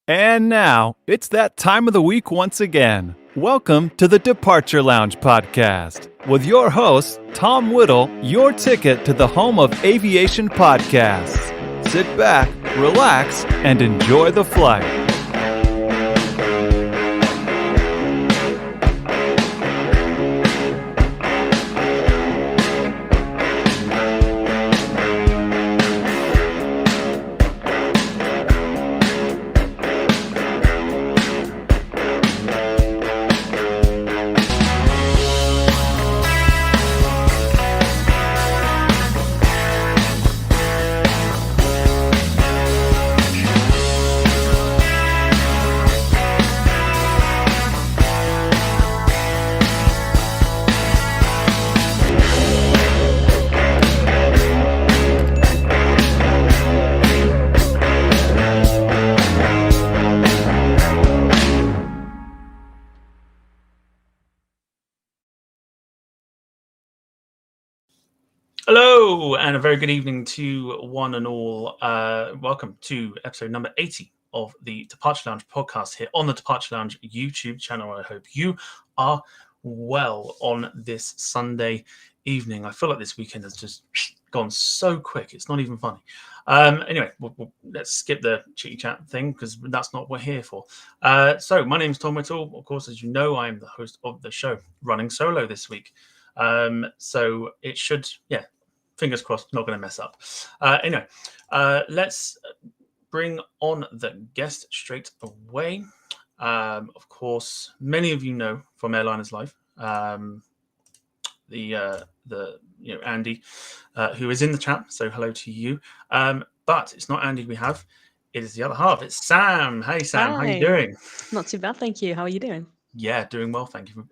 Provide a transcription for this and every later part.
And now, it's that time of the week once again. Welcome to the Departure Lounge podcast with your host, Tom Whittle, your ticket to the home of aviation podcasts. Sit back, relax, and enjoy the flight. Hello, and a very good evening to one and all. Welcome to episode number 80 of the Departure Lounge podcast here on the Departure Lounge YouTube channel. I hope you are well on this Sunday evening. I feel like this weekend has just gone so quick. It's not even funny. Anyway, let's skip the chitty chat thing because that's not what we're here for. So my name is Tom Whittle. Of course, as you know, I am the host of the show, running solo this week. So it should, fingers crossed, not going to mess up. Anyway, let's bring on the guest straight away. Of course, many of you know from Airliners Live, Andy, who is in the chat. So hello to you. But it's not Andy we have. It is the other half. It's Sam. Hey, Sam. Hi. How are you doing? Not too bad, thank you. How are you doing? Yeah, doing well. Thank you.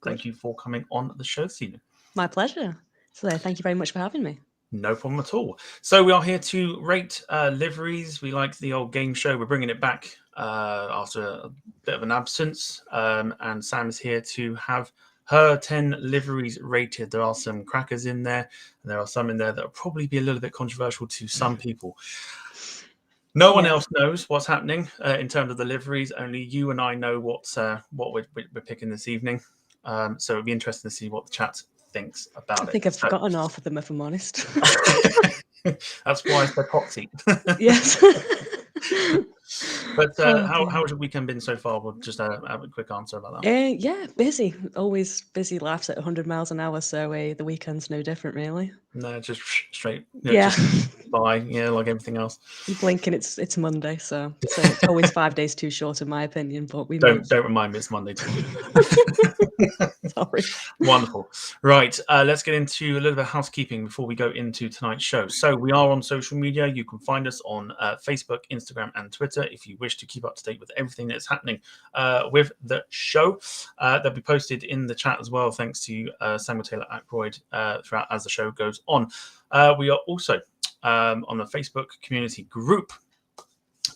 Thank you for coming on the show this evening. My pleasure. So thank you very much for having me. No problem at all. So we are here to rate liveries. We like the old game show. We're bringing it back after a bit of an absence. And Sam is here to have her 10 liveries rated. There are some crackers in there, and there are some in there that will probably be a little bit controversial to some people. No one else knows what's happening in terms of the liveries. Only you and I know what we're picking this evening. So it'll be interesting to see what the chat thinks about it. I think I've forgotten half of them, if I'm honest. That's why it's the hot seat. Yes. But how has your weekend been so far? We'll just have a quick answer about that. Yeah, busy. Always busy. Lives at 100 miles an hour, so the weekend's no different, really. No, just straight. Just by like everything else. You blink and it's Monday, so it's always 5 days too short, in my opinion. But we don't remind me it's Monday too. Sorry. Wonderful. Right, let's get into a little bit of housekeeping before we go into tonight's show. So we are on social media. You can find us on Facebook, Instagram, and Twitter if you wish to keep up to date with everything that's happening with the show. They'll be posted in the chat as well, thanks to Samuel Taylor Ackroyd throughout as the show goes on. We are also on the Facebook community group.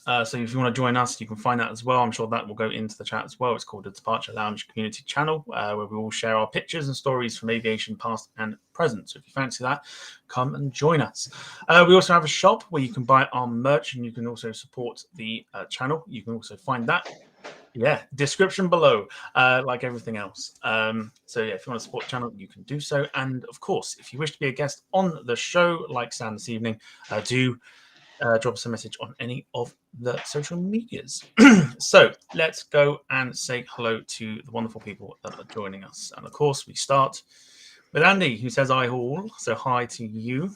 So if you want to join us, you can find that as well. I'm sure that will go into the chat as well. It's called the Departure Lounge Community Channel, where we all share our pictures and stories from aviation past and present. So if you fancy that, come and join us. We also have a shop where you can buy our merch, and you can also support the channel. You can also find that, description below, like everything else. So if you want to support the channel, you can do so. And of course, if you wish to be a guest on the show, like Sam this evening, do drop us a message on any of the social medias. So let's go and say hello to the wonderful people that are joining us. And of course, we start with Andy, who says hi all. So hi to you.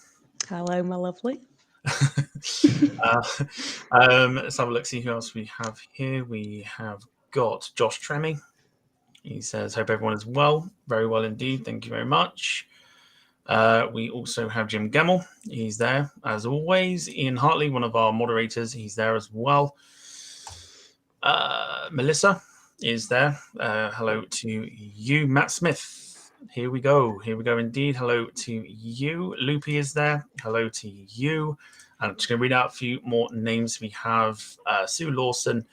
Hello, my lovely. Let's have a look, see who else we have here. We have got Josh Tremmy. He says, hope everyone is well. Very well indeed. Thank you very much. We also have Jim Gemmell. He's there as always. Ian Hartley, one of our moderators, he's there as well. Melissa is there. Hello to you. Matt Smith. Here we go indeed. Hello to you. Loopy is there. Hello to you. And I'm just going to read out a few more names. We have Sue Lawson.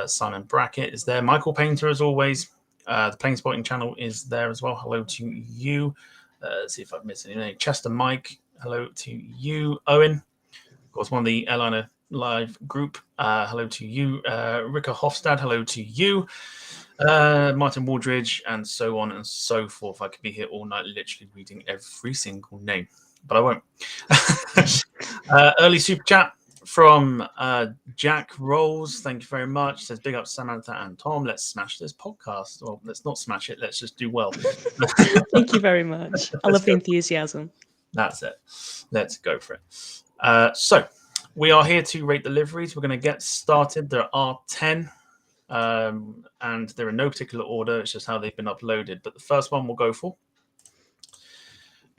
Simon Brackett is there. Michael Painter, as always. The Plane Spotting channel is there as well. Hello to you. Let's see if I've missed anything. Chester Mike, hello to you. Owen, of course, one of the Airliner live group. Hello to you, Rika Hofstad. Hello to you, Martin Waldridge, and so on and so forth. I could be here all night, literally reading every single name, but I won't. Early super chat from Jack Rolls. Thank you very much. Says big up Samantha and Tom. Let's smash this podcast. Well, let's not smash it. Let's just do well. Thank you very much. I love the enthusiasm. That's it. Let's go for it. So we are here to rate the liveries. We're going to get started. There are 10, and they're in no particular order. It's just how they've been uploaded. But the first one we'll go for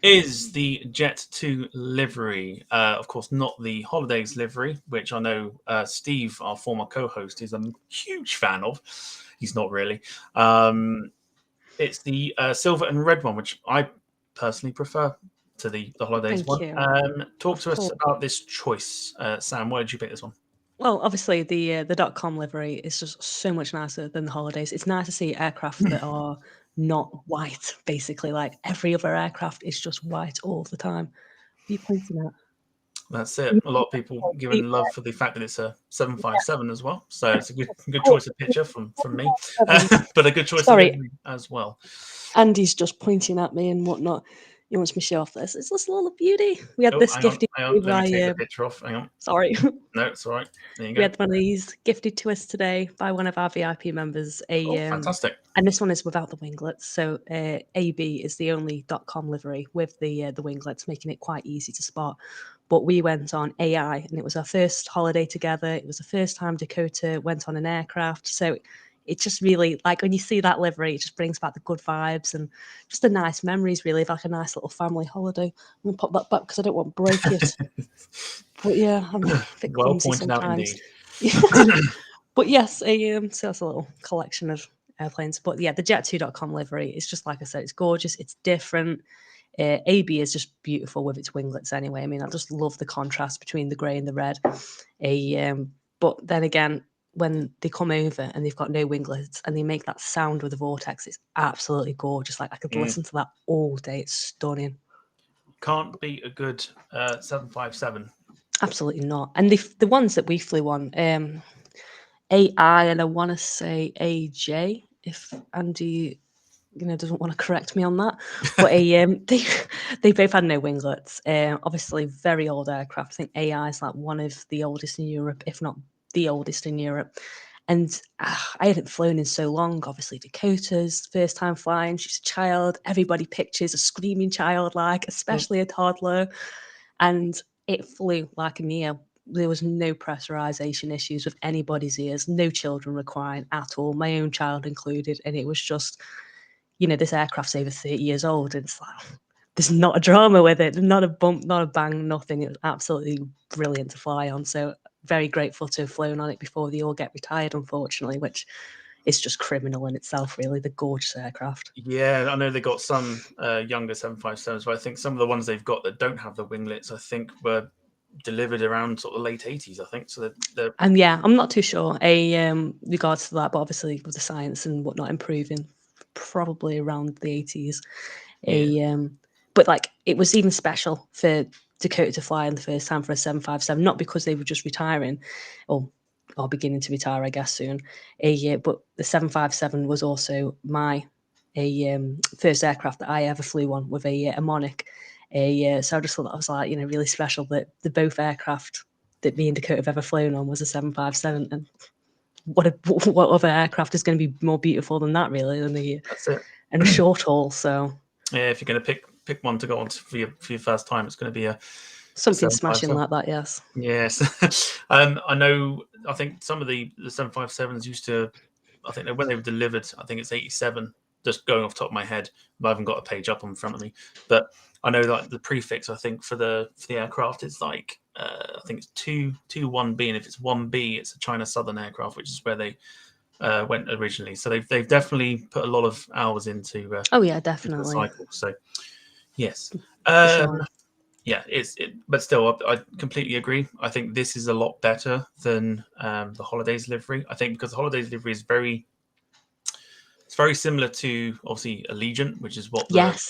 is the Jet 2 livery. Of course, not the Holidays livery, which I know Steve, our former co-host, is a huge fan of. He's not really. It's the silver and red one, which I personally prefer to the Holidays Thank one. you. Talk to us about this choice, Sam. Why did you pick this one? Well, obviously the .com livery is just so much nicer than the Holidays. It's nice to see aircraft that are not white, basically. Like every other aircraft is just white all the time. What are you pointing at? That's it. A lot of people giving love for the fact that it's a 757 as well. So it's a good choice of picture from me, but a good choice of livery as well. Andy's just pointing at me and whatnot. He wants me to show off this. It's this little beauty. We had this gifted. Hang on. Let me take the picture off. Hang on. Sorry. No, it's all right. There you go. We had one of these gifted to us today by one of our VIP members. Fantastic. And this one is without the winglets. So AB is the only .com livery with the winglets, making it quite easy to spot. But we went on AI, and it was our first holiday together. It was the first time Dakota went on an aircraft. So it just really, like, when you see that livery, it just brings back the good vibes and just the nice memories, really, of like a nice little family holiday. I'm going to pop that back because I don't want to break it. But yeah, I'm a bit well clumsy pointed sometimes. out indeed. But yes, so that's a little collection of airplanes. But yeah, the Jet2.com livery is just, like I said, it's gorgeous, it's different. AB is just beautiful with its winglets anyway. I mean, I just love the contrast between the grey and the red. But then again, when they come over and they've got no winglets and they make that sound with the vortex, it's absolutely gorgeous. Like I could listen to that all day. It's stunning. Can't beat a good 757. Absolutely not. And the ones that we flew on, AI and I want to say AJ, if Andy doesn't want to correct me on that, but they both had no winglets. Obviously very old aircraft. I think AI is like one of the oldest in Europe, if not the oldest in Europe. And I hadn't flown in so long. Obviously Dakota's first time flying, she's a child, everybody pictures a screaming child, like especially a toddler, and it flew like a Neo. There was no pressurization issues with anybody's ears, no children requiring at all, my own child included. And it was just, this aircraft's over 30 years old. And it's like, there's not a drama with it, not a bump, not a bang, nothing. It was absolutely brilliant to fly on. So very grateful to have flown on it before they all get retired, unfortunately, which is just criminal in itself, really. The gorgeous aircraft. Yeah, I know they got some younger 757s, but I think some of the ones they've got that don't have the winglets, I think, were delivered around sort of the late 80s, I think. So they're... And yeah, I'm not too sure regards to that, but obviously with the science and whatnot improving, probably around the 80s. Yeah. But like it was even special for Dakota to fly in the first time for a 757, not because they were just retiring or beginning to retire, I guess, soon. But the 757 was also my first aircraft that I ever flew on with a Monarch. So I just thought that was like, really special that the both aircraft that me and Dakota have ever flown on was a 757. And what other aircraft is going to be more beautiful than that, really, than That's it. And a short haul. So yeah, if you're going to pick one to go on for your first time, it's going to be something smashing like that. Yes. I know. I think some of the 757s used to. I think when they were delivered, I think it's 87. Just going off the top of my head, I haven't got a page up in front of me, but I know that the prefix, I think for the aircraft, is like I think it's 21B, and if it's 1B, it's a China Southern aircraft, which is where they went originally. So they've definitely put a lot of hours into. Oh yeah, definitely. The cycle. So yes, sure. yeah, but still, I completely agree. I think this is a lot better than the Holidays livery. I think because the Holidays livery is it's very similar to obviously Allegiant, which is what the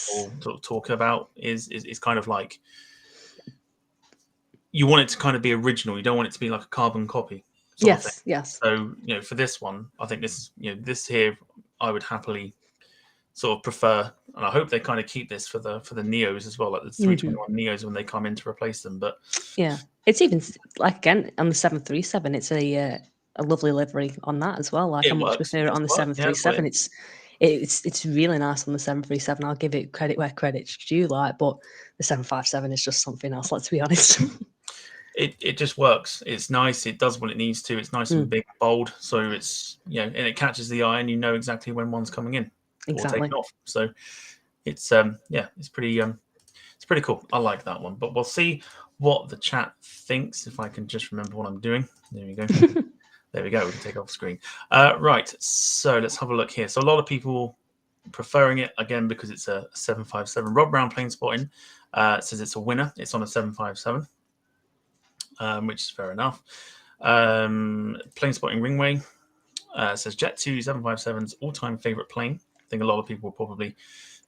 whole talk about is kind of like you want it to kind of be original. You don't want it to be like a carbon copy sort of thing. Yes. So, for this one, I think this here, I would happily sort of prefer, and I hope they kind of keep this for the Neos as well, like the 321 Neos when they come in to replace them. But yeah, it's even like again on the 737, it's a lovely livery on that as well. Like I much prefer it on the 737. It's really nice on the 737. I'll give it credit where credit's due, like, but the 757 is just something else. Let's be honest. It just works. It's nice. It does what it needs to. It's nice and big, bold. So it's and it catches the eye, and you know exactly when one's coming in or taking off. So it's it's pretty cool. I like that one. But we'll see what the chat thinks if I can just remember what I'm doing. There we go. There we go. We can take off screen. Right. So let's have a look here. So a lot of people preferring it again because it's a 757. Rob Brown Plane Spotting says it's a winner. It's on a 757. Which is fair enough. Plane Spotting Ringway says Jet 2 757's all-time favorite plane. I think a lot of people will probably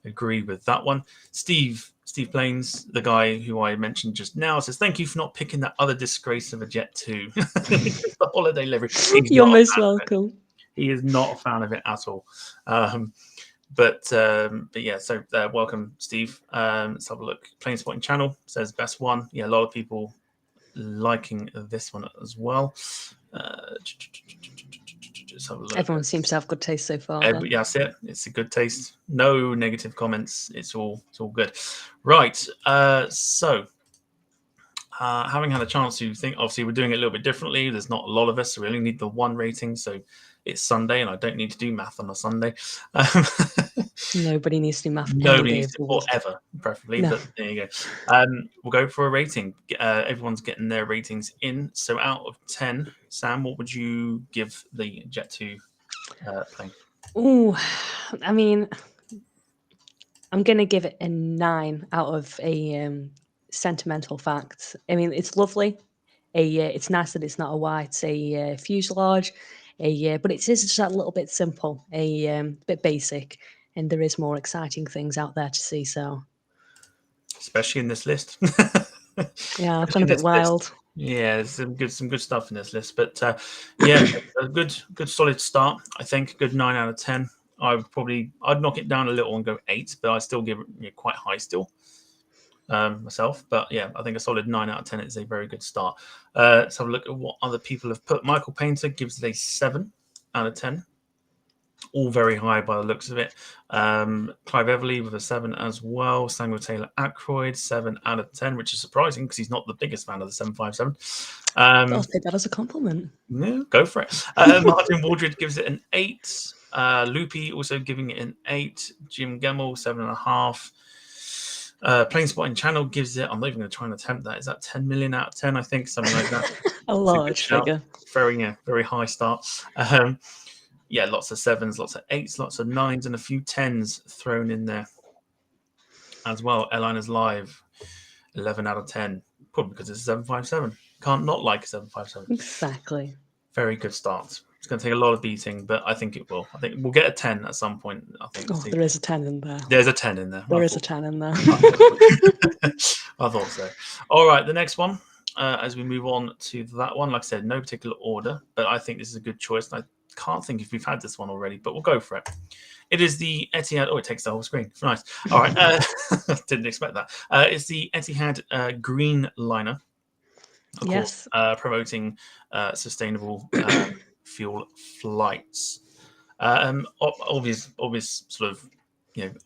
agree with that one. Steve Plains, the guy who I mentioned just now, says thank you for not picking that other disgrace of a Jet 2. The holiday livery. You're most welcome. He is not a fan of it at all. But yeah, so welcome, Steve. Let's have a look. Plane Spotting Channel says best one. Yeah, a lot of people liking this one as well. Just have a look. Everyone seems to have good taste so far. Yeah, that's it. It's a good taste. No negative comments. It's all good. Right. So having had a chance to think, obviously we're doing it a little bit differently. There's not a lot of us, so we only need the one rating. So it's Sunday, and I don't need to do math on a Sunday. Nobody needs to do math. Nobody needs to, or ever, preferably. No. But there you go. We'll go for a rating. Everyone's getting their ratings in. So out of 10, Sam, what would you give the Jet 2 plane? Oh, I mean, I'm going to give it a 9 out of a sentimental fact. I mean, it's lovely. It's nice that it's not a white fuselage. But it is just a little bit simple, a bit basic, and there is more exciting things out there to see. So, especially in this list. Yeah, I've gone a bit wild. List. Yeah, there's some good stuff in this list, but yeah, a good solid start. I think good 9 out of 10. I'd knock it down a little and go 8, but I still give it quite high still myself. But yeah, I think a solid 9 out of 10 is a very good start. Let's have a look at what other people have put. Michael Painter gives it a 7 out of 10. All very high by the looks of it. Clive Everly with a 7 as well. Samuel Taylor Ackroyd, 7 out of 10, which is surprising because he's not the biggest fan of the 757. I'll take that as a compliment. Yeah, go for it. Martin Waldred gives it an 8. Loopy also giving it an 8. Jim Gemmell, 7.5. Plane Spotting Channel gives it, I'm not even going to try and attempt that. Is that 10 million out of 10, I think? Something like that. A large figure. Very high start. Yeah, lots of 7s, lots of 8s, lots of 9s, and a few 10s thrown in there as well. Airliners Live, 11 out of 10. Probably because it's a 757. Can't not like a 757. Exactly. Very good start. It's going to take a lot of beating, but I think it will. I think we'll get a 10 at some point. I think. Oh, there is a 10 in there. There's a 10 in there. There is a 10 in there. I thought so. All right, the next one. As we move on to that one, like I said, no particular order, but I think this is a good choice. I can't think if we've had this one already, but we'll go for it. It is the Etihad. Oh, it takes the whole screen. Nice. All right. Didn't expect that. It's the Etihad Green Liner. Of course, promoting sustainable fuel flights. Obvious sort of,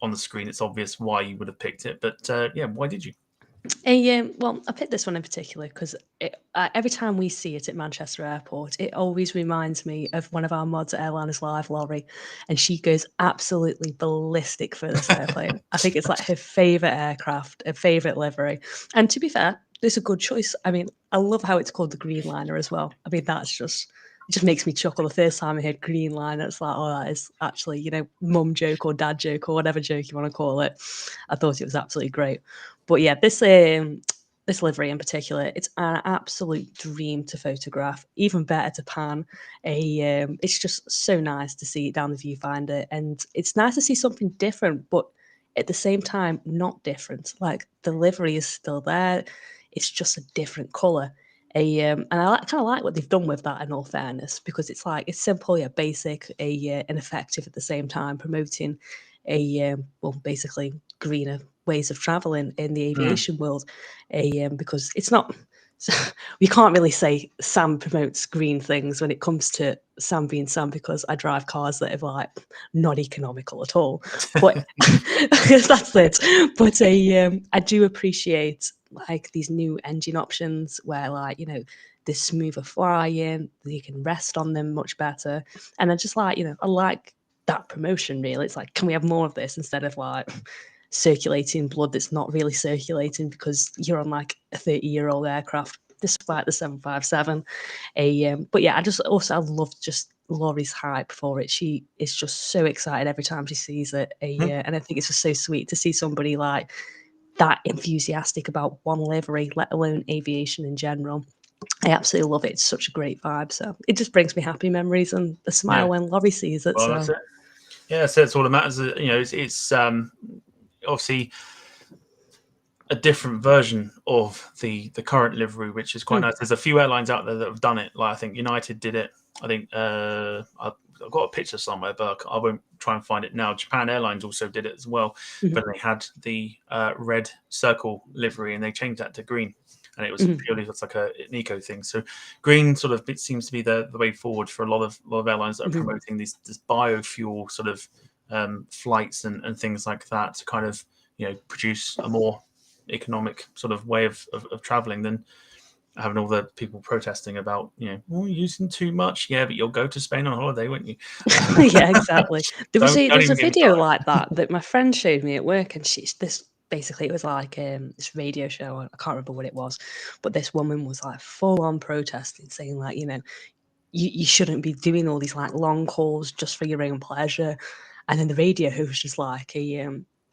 on the screen, it's obvious why you would have picked it, but yeah, why did you? Well, I picked this one in particular because every time we see it at Manchester Airport, it always reminds me of one of our mods at Airliners Live, Laurie, and she goes absolutely ballistic for this airplane. I think it's like her favourite aircraft, her favourite livery. And to be fair, it's a good choice. I mean, I love how it's called the Green Liner as well. I mean, it just makes me chuckle the first time I heard Green Liner. It's like, oh, that is actually, mum joke or dad joke or whatever joke you want to call it. I thought it was absolutely great. But yeah, this livery in particular, it's an absolute dream to photograph, even better to pan. It's just so nice to see it down the viewfinder, and it's nice to see something different, but at the same time, not different. Like the livery is still there. it's just a different colour. And I kind of like what they've done with that, in all fairness, because it's like it's simple yet basic, and effective at the same time, promoting basically greener ways of traveling in the aviation world. Because it's not. So we can't really say Sam promotes green things when it comes to Sam being Sam, because I drive cars that are like not economical at all. But that's it. But I do appreciate like these new engine options where, like, they're smoother flying, you can rest on them much better. And I just like, I like that promotion really. It's like, can we have more of this instead of like circulating blood that's not really circulating because you're on like a 30-year-old aircraft, despite the 757. But yeah, I love just Laurie's hype for it. She is just so excited every time she sees it. And I think it's just so sweet to see somebody like that enthusiastic about one livery, let alone aviation in general. I absolutely love it. It's such a great vibe. So it just brings me happy memories and a smile when Laurie sees it. Well, So that's it. Yeah, so it's all that matters. It's obviously a different version of the current livery, which is quite nice. There's a few airlines out there that have done it. Like I think United did it. I think I've got a picture somewhere, but I won't try and find it now. Japan Airlines also did it as well, but they had the red circle livery and they changed that to green, and it was purely just like an eco thing. So green sort of seems to be the way forward for a lot of airlines that are promoting this biofuel sort of flights and things like that to kind of produce a more economic sort of way of traveling than having all the people protesting about using too much. Yeah, but you'll go to Spain on holiday, won't you? Yeah, exactly. There was a video like that my friend showed me at work, and basically it was like this radio show. I can't remember what it was, but this woman was like full on protesting, saying like, you shouldn't be doing all these like long calls just for your own pleasure. And then the radio host was just like,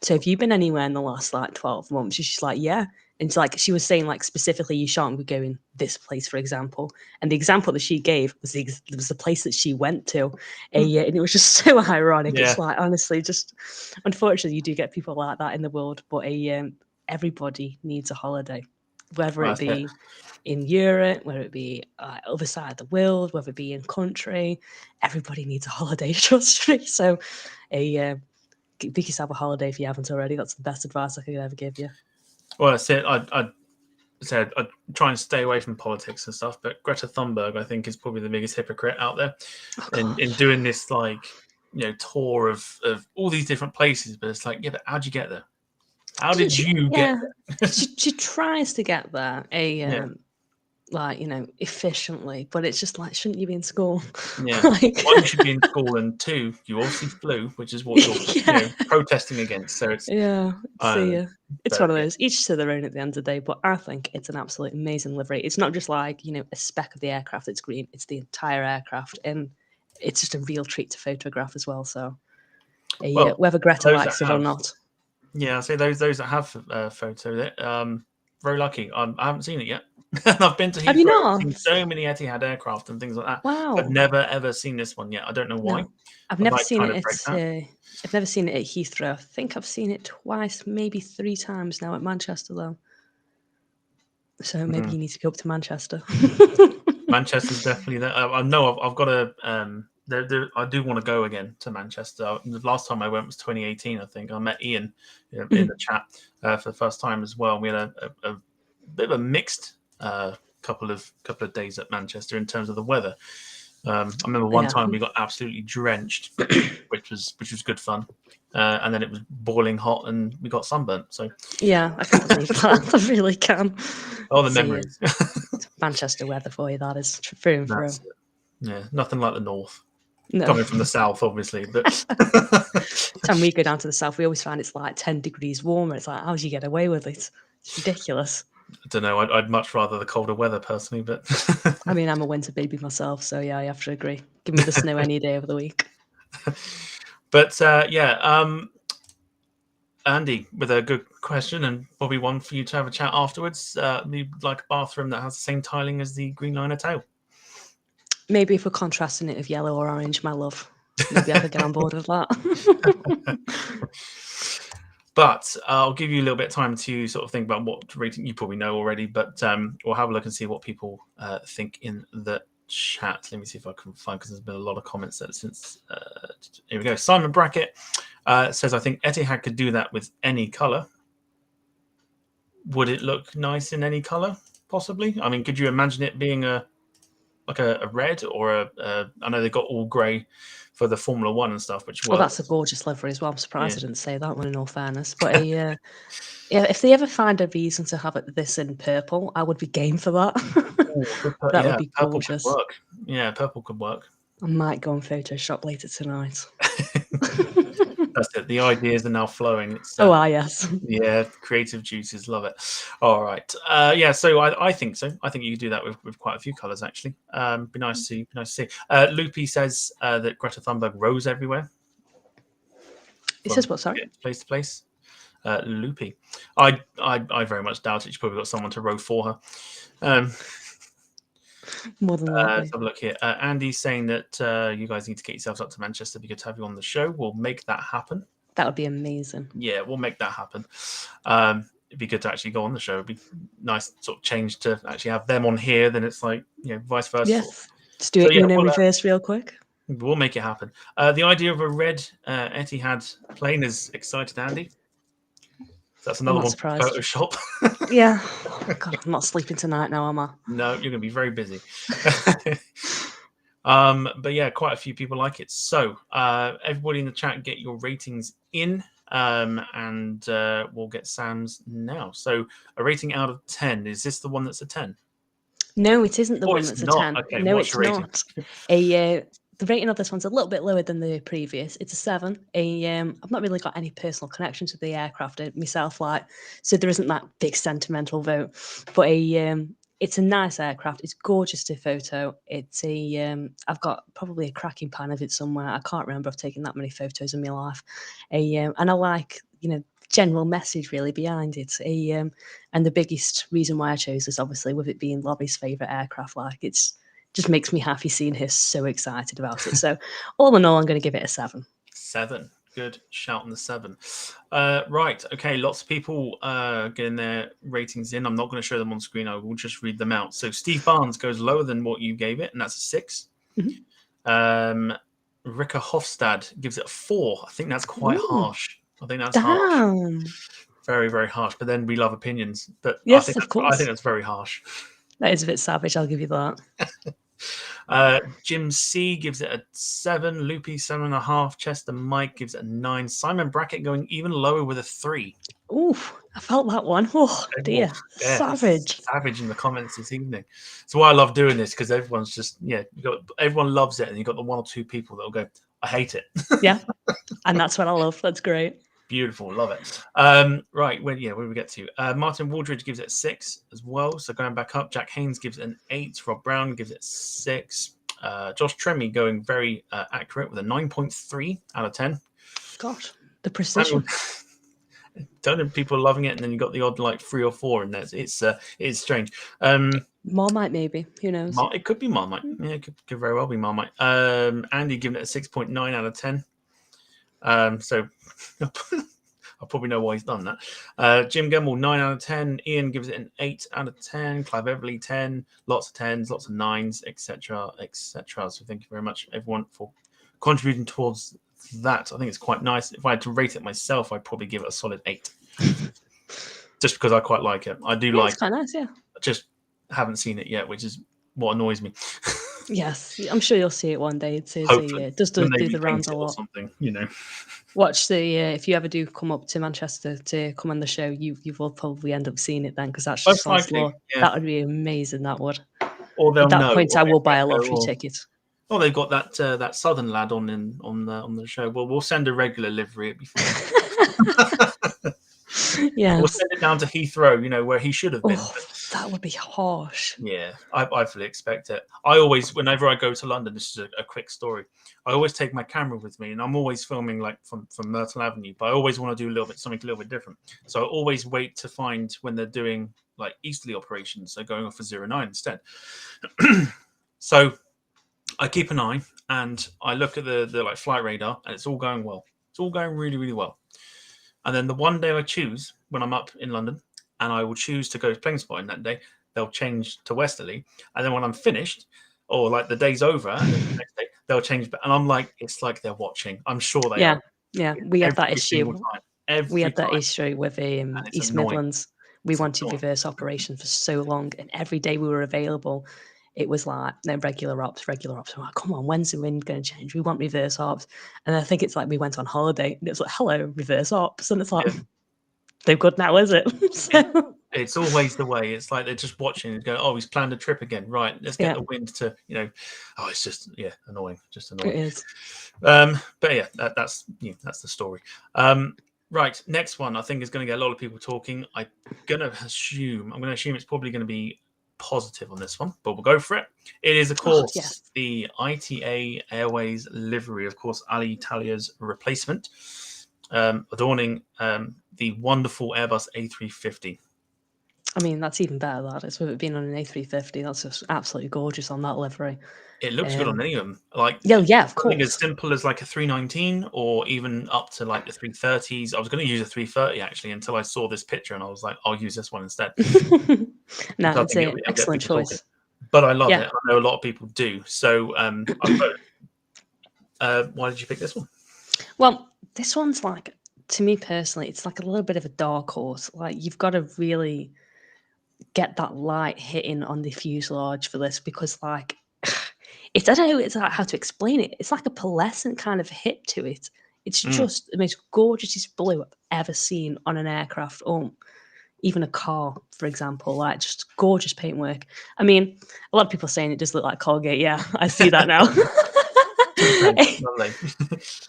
so have you been anywhere in the last like 12 months? She's just like, yeah. And it's like, she was saying like specifically, you shan't be going this place, for example. And the example that she gave was the place that she went to. And it was just so ironic. Yeah. It's like, honestly, just unfortunately, you do get people like that in the world. But everybody needs a holiday, whether it be in Europe, whether it be other side of the world, whether it be in country. Everybody needs a holiday, trust me. So pick yourself a holiday if you haven't already. That's the best advice I could ever give you. Well, that's it. I'd try and stay away from politics and stuff, but Greta Thunberg, I think, is probably the biggest hypocrite out there in doing this like tour of all these different places. But it's like, yeah, but how'd you get there? How did you get there? she tries to get there efficiently, but it's just like, shouldn't you be in school? Yeah. One, you should be in school, and two, you obviously flew, which is what you're protesting against. So it's it's one of those, each to their own at the end of the day. But I think it's an absolute amazing livery. It's not just like a speck of the aircraft that's green, it's the entire aircraft, and it's just a real treat to photograph as well. So whether Greta likes it or not. Yeah, I say those that have photoed it, very lucky. I haven't seen it yet. I've been to Heathrow. Have you not? I've seen so many Etihad aircraft and things like that. Wow. I've never ever seen this one yet. I don't know why. No, I've never seen it I've never seen it at Heathrow. I think I've seen it twice, maybe 3 times now at Manchester though. So maybe you need to go up to Manchester. Manchester's definitely there. I know I've got a I do want to go again to Manchester. The last time I went was 2018, I think. I met Ian in the chat for the first time as well. We had a bit of a mixed couple of days at Manchester in terms of the weather. I remember one time we got absolutely drenched, which was good fun. And then it was boiling hot and we got sunburnt. So yeah, I can believe that. I really can. Oh, the memories. Manchester weather for you, that is through and through. Yeah, nothing like the north. No. Coming from the south, obviously. But time we go down to the south, we always find it's like 10 degrees warmer. It's like, how do you get away with it? It's ridiculous. I don't know. I'd much rather the colder weather personally, but I mean, I'm a winter baby myself, so yeah, I have to agree. Give me the snow any day of the week. But Andy, with a good question and probably one for you to have a chat afterwards. You'd like a bathroom that has the same tiling as the Green Liner tail? Maybe if we're contrasting it with yellow or orange, my love. Maybe I could get on board with that. But I'll give you a little bit of time to sort of think about what rating you probably know already, but we'll have a look and see what people think in the chat. Let me see if I can find, because there's been a lot of comments since. Here we go. Simon Brackett says, I think Etihad could do that with any color. Would it look nice in any color? Possibly. I mean, could you imagine it being a red or I know they've got all grey for the Formula One and stuff, which Oh, that's a gorgeous livery as well. I'm surprised Yeah. I didn't say that one, in all fairness. But yeah, if they ever find a reason to have this in purple, I would be game for that. That would be purple gorgeous. could work. Yeah, purple could work. I might go on Photoshop later tonight. That's it. The ideas are now flowing. It's, yes. Yeah, creative juices, love it. All right. Yeah, so I think so. I think you could do that with quite a few colours, actually. Be nice to see. Loopy says that Greta Thunberg rows everywhere. It says what, sorry? Place to place. Loopy. I very much doubt it. She's probably got someone to row for her. More than likely. Let's have a look here. Andy's saying that you guys need to get yourselves up to Manchester. It'd be good to have you on the show. We'll make that happen. That would be amazing. Yeah, we'll make that happen. It'd be good to actually go on the show. It'd be nice sort of change to actually have them on here. Then it's like, vice versa. Yes. Just do it in reverse real quick. We'll make it happen. The idea of a red Etihad plane is excited Andy. That's another one for Photoshop. Yeah. God, I'm not sleeping tonight now, am I? No, you're going to be very busy. But yeah, quite a few people like it. So everybody in the chat, get your ratings in, and we'll get Sam's now. So a rating out of 10. Is this the one that's a 10? No, it isn't the one that's a 10. Okay, no, it's not. The rating of this one's a little bit lower than the previous. It's a 7. I've not really got any personal connection to the aircraft myself, so there isn't that big sentimental vote. But it's a nice aircraft. It's gorgeous to photo. It's I've got probably a cracking pan of it somewhere. I can't remember. I've taken that many photos in my life. And I like, general message really behind it. And the biggest reason why I chose this, obviously, with it being Lobby's favourite aircraft, it's just makes me happy seeing her so excited about it. So all in all, I'm going to give it a 7. 7. Good shout on the 7. Right. Okay. Lots of people getting their ratings in. I'm not going to show them on screen. I will just read them out. So Steve Barnes goes lower than what you gave it, and that's a 6. Mm-hmm. Rika Hofstad gives it a 4. I think that's quite harsh. I think that's harsh. Very, very harsh. But then we love opinions. But yes, of course. I think that's very harsh. That is a bit savage. I'll give you that. Jim C gives it a 7. Loopy 7.5. Chester Mike gives it a 9. Simon Brackett going even lower with a 3. Oof, I felt that one. Oh dear, savage in the comments this evening. So why I love doing this, because everyone's just everyone loves it, and you've got the 1 or 2 people that'll go, I hate it. Yeah, and that's what I love. That's great. Beautiful, love it. Right, where do we get to? Martin Waldridge gives it 6 as well. So going back up, Jack Haynes gives it an 8. Rob Brown gives it 6. Josh Tremmy going very accurate with a 9.3 out of 10. Gosh, the precision. Don't know, people are loving it, and then you got the odd 3 or 4 in there. It's strange. Marmite, maybe. Who knows? It could be Marmite. Yeah, it could very well be Marmite. Andy giving it a 6.9 out of 10. So I probably know why he's done that. Jim Gemmell, 9 out of 10. Ian gives it an 8 out of 10. Clive Everly, 10. Lots of 10s, lots of 9s, etc., etc. So thank you very much, everyone, for contributing towards that. I think it's quite nice. If I had to rate it myself, I'd probably give it a solid 8. Just because I quite like it. I do like it. It's quite nice, yeah. I just haven't seen it yet, which is what annoys me. Yes, I'm sure you'll see it one day. It does do the rounds a lot. Something, Watch if you ever do come up to Manchester to come on the show, you will probably end up seeing it then, because that's just likely, yeah. That would be amazing. That would. Or at that point, I will buy a lottery ticket. Oh, they've got that southern lad on the show. Well, we'll send a regular livery. It'd be fine. Yeah, we'll send it down to Heathrow, where he should have been. That would be harsh. Yeah, I fully expect it. I always, whenever I go to London, this is a quick story. I always take my camera with me, and I'm always filming from Myrtle Avenue. But I always want to do something a little bit different. So I always wait to find when they're doing easterly operations. So going off for 09 instead. So I keep an eye, and I look at the flight radar, and it's all going well. It's all going really, really well. And then the one day I choose when I'm up in London, and I will choose to go to plane spotting that day, they'll change to westerly. And then when I'm finished, or like the day's over, and then the next day they'll change. And I'm like, it's like they're watching. I'm sure they Yeah, are. yeah, we had that Every single issue. time. We Every had that time. issue with And it's East annoying. Midlands. We It's wanted annoying. reverse operation for so long, and every day we were available, it was like, no, regular ops, regular ops. I'm like, come on, when's the wind going to change? We want reverse ops. And I think it's like we went on holiday, and it's like, hello, reverse ops. And it's like, Yeah. they're good now, is it? So, It's always the way. It's like they're just watching and go, oh, he's planned a trip again. Right, let's get yeah, the wind to, oh, it's just, annoying. Just it annoying. is. But yeah, that's the story. Right, next one I think is going to get a lot of people talking. I'm going to assume it's probably going to be positive on this one, but we'll go for it. It is, of course, yes. the ITA Airways livery, of course, Alitalia's replacement, adorning the wonderful Airbus A350. I mean, that's even better, that is, with it being on an A350. That's just absolutely gorgeous on that livery. It looks good on any of them. Like, Yeah, of something as course. simple as like a 319 or even up to like the 330s. I was going to use a 330 actually until I saw this picture and I was like, I'll use this one instead. No, So I it's think an it'll get excellent people talking. choice. But I love Yeah. it. I know a lot of people do. So why did you pick this one? Well, this one's like, to me personally, it's like a little bit of a dark horse. Like, you've got to really get that light hitting on the fuselage for this, because like, it's, I don't know, it's like how to explain it. It's like a pearlescent kind of hit to it. It's just the most gorgeous blue I've ever seen on an aircraft, or even a car, for example. Like, just gorgeous paintwork. I mean, a lot of people are saying it does look like Colgate. Yeah, I see that now. Lovely.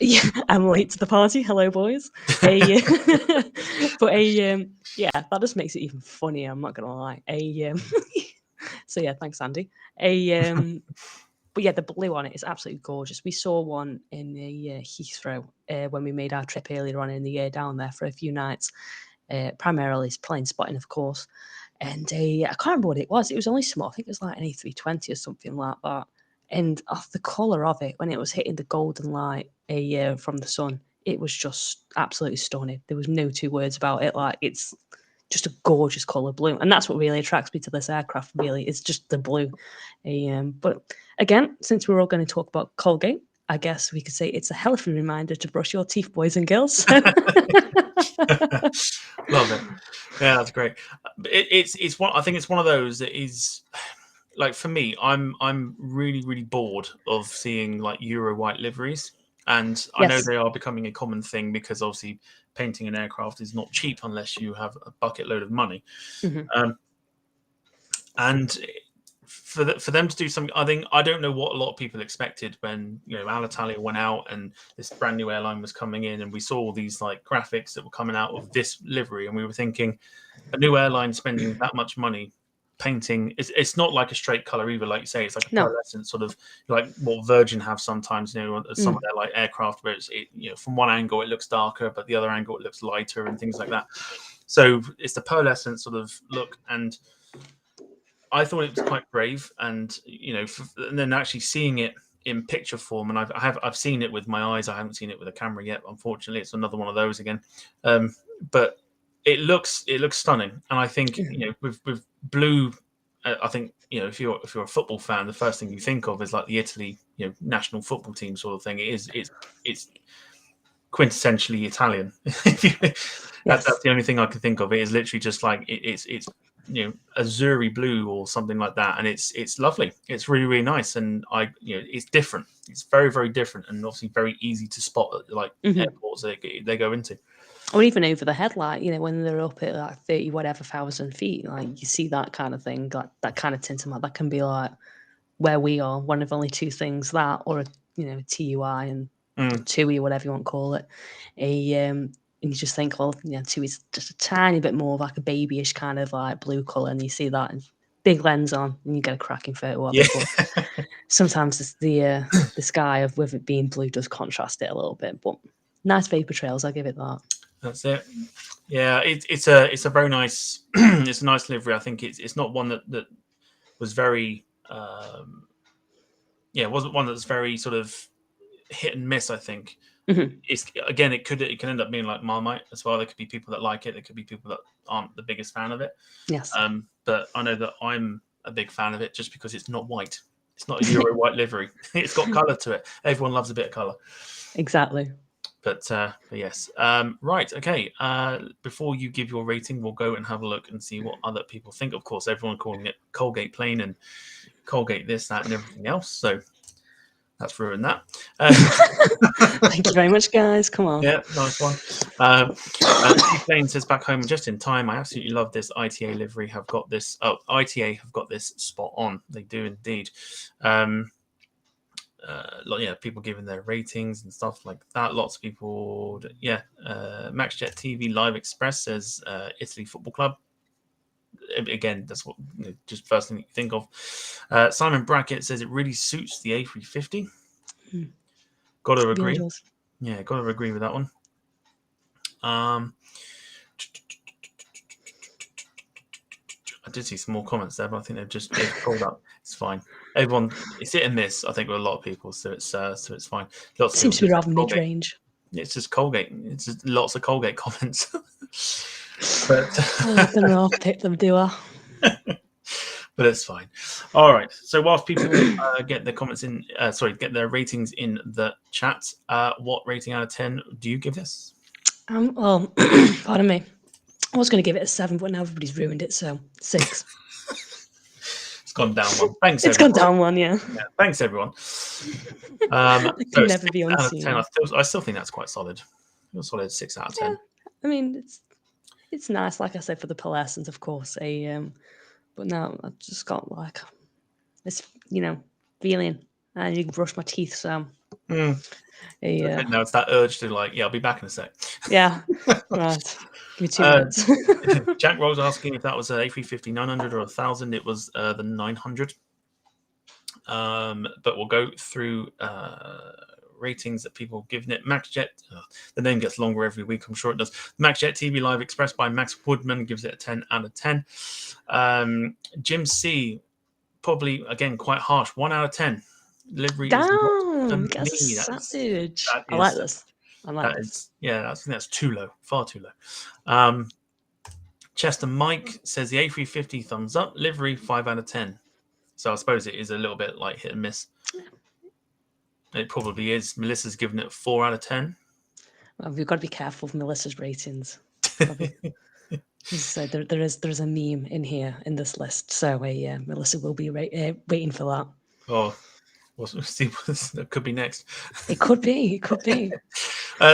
Yeah, I'm late to the party. Hello, boys. But yeah, that just makes it even funnier. I'm not gonna lie. So yeah, thanks, Andy. But yeah, the blue on it is absolutely gorgeous. We saw one in the Heathrow when we made our trip earlier on in the year down there for a few nights. Primarily plane spotting, of course. And I can't remember what it was. It was only small. I think it was like an A320 or something like that. And the colour of it, when it was hitting the golden light from the sun, it was just absolutely stunning. There was no two words about it. Like, it's just a gorgeous colour blue. And that's what really attracts me to this aircraft, really. It's just the blue. But again, since we're all going to talk about Colgate, I guess we could say it's a healthy reminder to brush your teeth, boys and girls. Love it. Yeah, that's great. It's one. I think it's one of those that is like, for me, I'm really, really bored of seeing like Euro white liveries, and I know Yes. they are becoming a common thing because obviously painting an aircraft is not cheap unless you have a bucket load of money. Mhm. And for them to do something, I don't know what a lot of people expected when Alitalia went out and this brand new airline was coming in, and we saw all these like graphics that were coming out of this livery, and we were thinking, a new airline spending that much money painting, it's not like a straight color either, like you say. It's like a No. pearlescent sort of, like what Virgin have sometimes, some of their like aircraft where it's from one angle it looks darker, but the other angle it looks lighter and things like that. So it's the pearlescent sort of look, and I thought it was quite brave, and and then actually seeing it in picture form, and I've seen it with my eyes. I haven't seen it with a camera yet, unfortunately. It's another one of those again, but it looks stunning, and I think with blue, I think if you're a football fan, the first thing you think of is like the Italy national football team sort of thing. It's quintessentially Italian. That's the only thing I can think of. It is literally just like it's azuri blue or something like that, and it's lovely. It's really, really nice, and it's different. It's very, very different, and obviously very easy to spot at like airports they go into. Or even over the headlight, when they're up at like 30 whatever thousand feet, like you see that kind of thing, like that kind of tinting. That can be like where we are, one of only two things, that or a TUI and TUI, whatever you want to call it. And you just think, well, TUI is just a tiny bit more of like a babyish kind of like blue colour, and you see that and big lens on, and you get a cracking photo of it. But sometimes the sky of with it being blue does contrast it a little bit, but nice vapor trails, I'll give it that. That's it. Yeah, it's a very nice it's a nice livery. I think it's not one that was very it wasn't one that's very sort of hit and miss. I think it's again, it can end up being like Marmite as well. There could be people that like it. There could be people that aren't the biggest fan of it. Yes. But I know that I'm a big fan of it just because it's not white. It's not a Euro white livery. It's got colour to it. Everyone loves a bit of colour. Exactly. But yes. Right. Okay. Before you give your rating, we'll go and have a look and see what other people think. Of course, everyone calling it Colgate plain and Colgate this, that, and everything else. So that's ruined that. Thank you very much, guys. Come on. Yeah, nice one. Steve Plain says back home just in time. I absolutely love this ITA livery. Have got this. Oh, ITA have got this spot on. They do indeed. Yeah, people giving their ratings and stuff like that. Lots of people. Yeah. MaxJet TV Live Express says Italy Football Club. Again, that's what just first thing you think of. Simon Brackett says it really suits the A350. Got to agree. Yeah, got to agree with that one. I did see some more comments there, but I think they've called up. It's fine. Everyone, it's hit and miss. I think with a lot of people, so it's fine. Lots of seems to be rather mid-range. It's just Colgate. It's just lots of Colgate comments. But I don't know. I'll pick them, do I? But it's fine. All right. So whilst people get their comments in, get their ratings in the chat, what rating out of 10 do you give this? Well, pardon me. I was going to give it a 7, but now everybody's ruined it, so 6. It's gone down one. Thanks. It's everyone. gone down one, yeah. Thanks, everyone. It can never be unseen. 10, I still think that's quite solid. A solid 6 out of 10. Yeah, I mean, it's nice, like I said, for the pearlescent, of course. But now I've just got like this, feeling. I need to brush my teeth, so. Now it's that urge to I'll be back in a sec. Yeah, right. Give me 2 minutes. Jack Rose asking if that was an A350 900 or 1000. It was the 900. But we'll go through ratings that people have given it. MaxJet, the name gets longer every week, I'm sure it does. MaxJet TV Live Express by Max Woodman gives it a 10 out of 10. Jim C, probably, again, quite harsh, 1 out of 10. Livery Damn, that's savage. I like this. I like this. I think that's too low, far too low. Chester Mike says the A350 thumbs up, livery 5 out of 10. So I suppose it is a little bit like hit and miss. It probably is. Melissa's given it 4 out of 10. Well, we've got to be careful with Melissa's ratings. So there's a meme in here in this list. So Melissa will be waiting for that. Oh, we'll see. That could be next. It could be.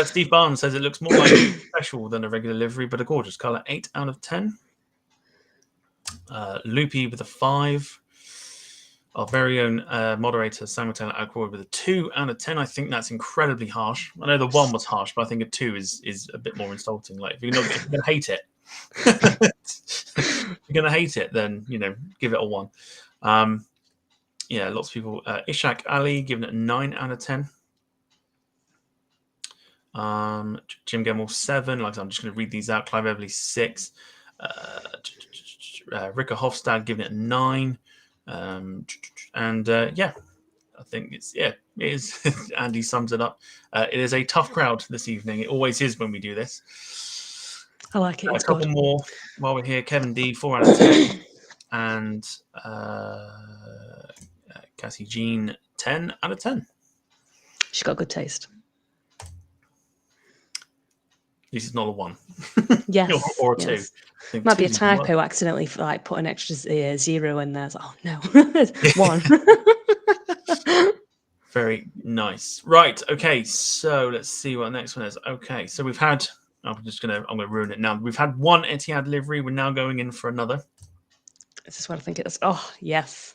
Steve Barnes says it looks more like a special than a regular livery, but a gorgeous colour. 8 out of 10. Loopy with a 5. Our very own moderator, Samuel Taylor Ackroyd, with a 2 out of 10. I think that's incredibly harsh. I know the 1 was harsh, but I think a 2 is a bit more insulting. Like, if you're going to hate it, then, give it a 1. Lots of people. Ishak Ali giving it a 9 out of 10. Jim Gemmell 7. Like I'm just going to read these out. Clive Everly 6. Rika Hofstad giving it a 9. I think it is. Andy sums it up. It is a tough crowd this evening. It always is when we do this. I like it. A couple more while we're here. Kevin D 4 out of 10, and Cassie Jean 10 out of 10. She's got good taste. At least it's not a 1. Yes. or a 2. Might be a typo accidentally put an extra 0 in there. Oh no, 1. Very nice. Right. Okay. So let's see what the next one is. Okay. So we've had. I'm gonna ruin it now. We've had one Etihad livery. We're now going in for another. This is what I think it is. Oh yes.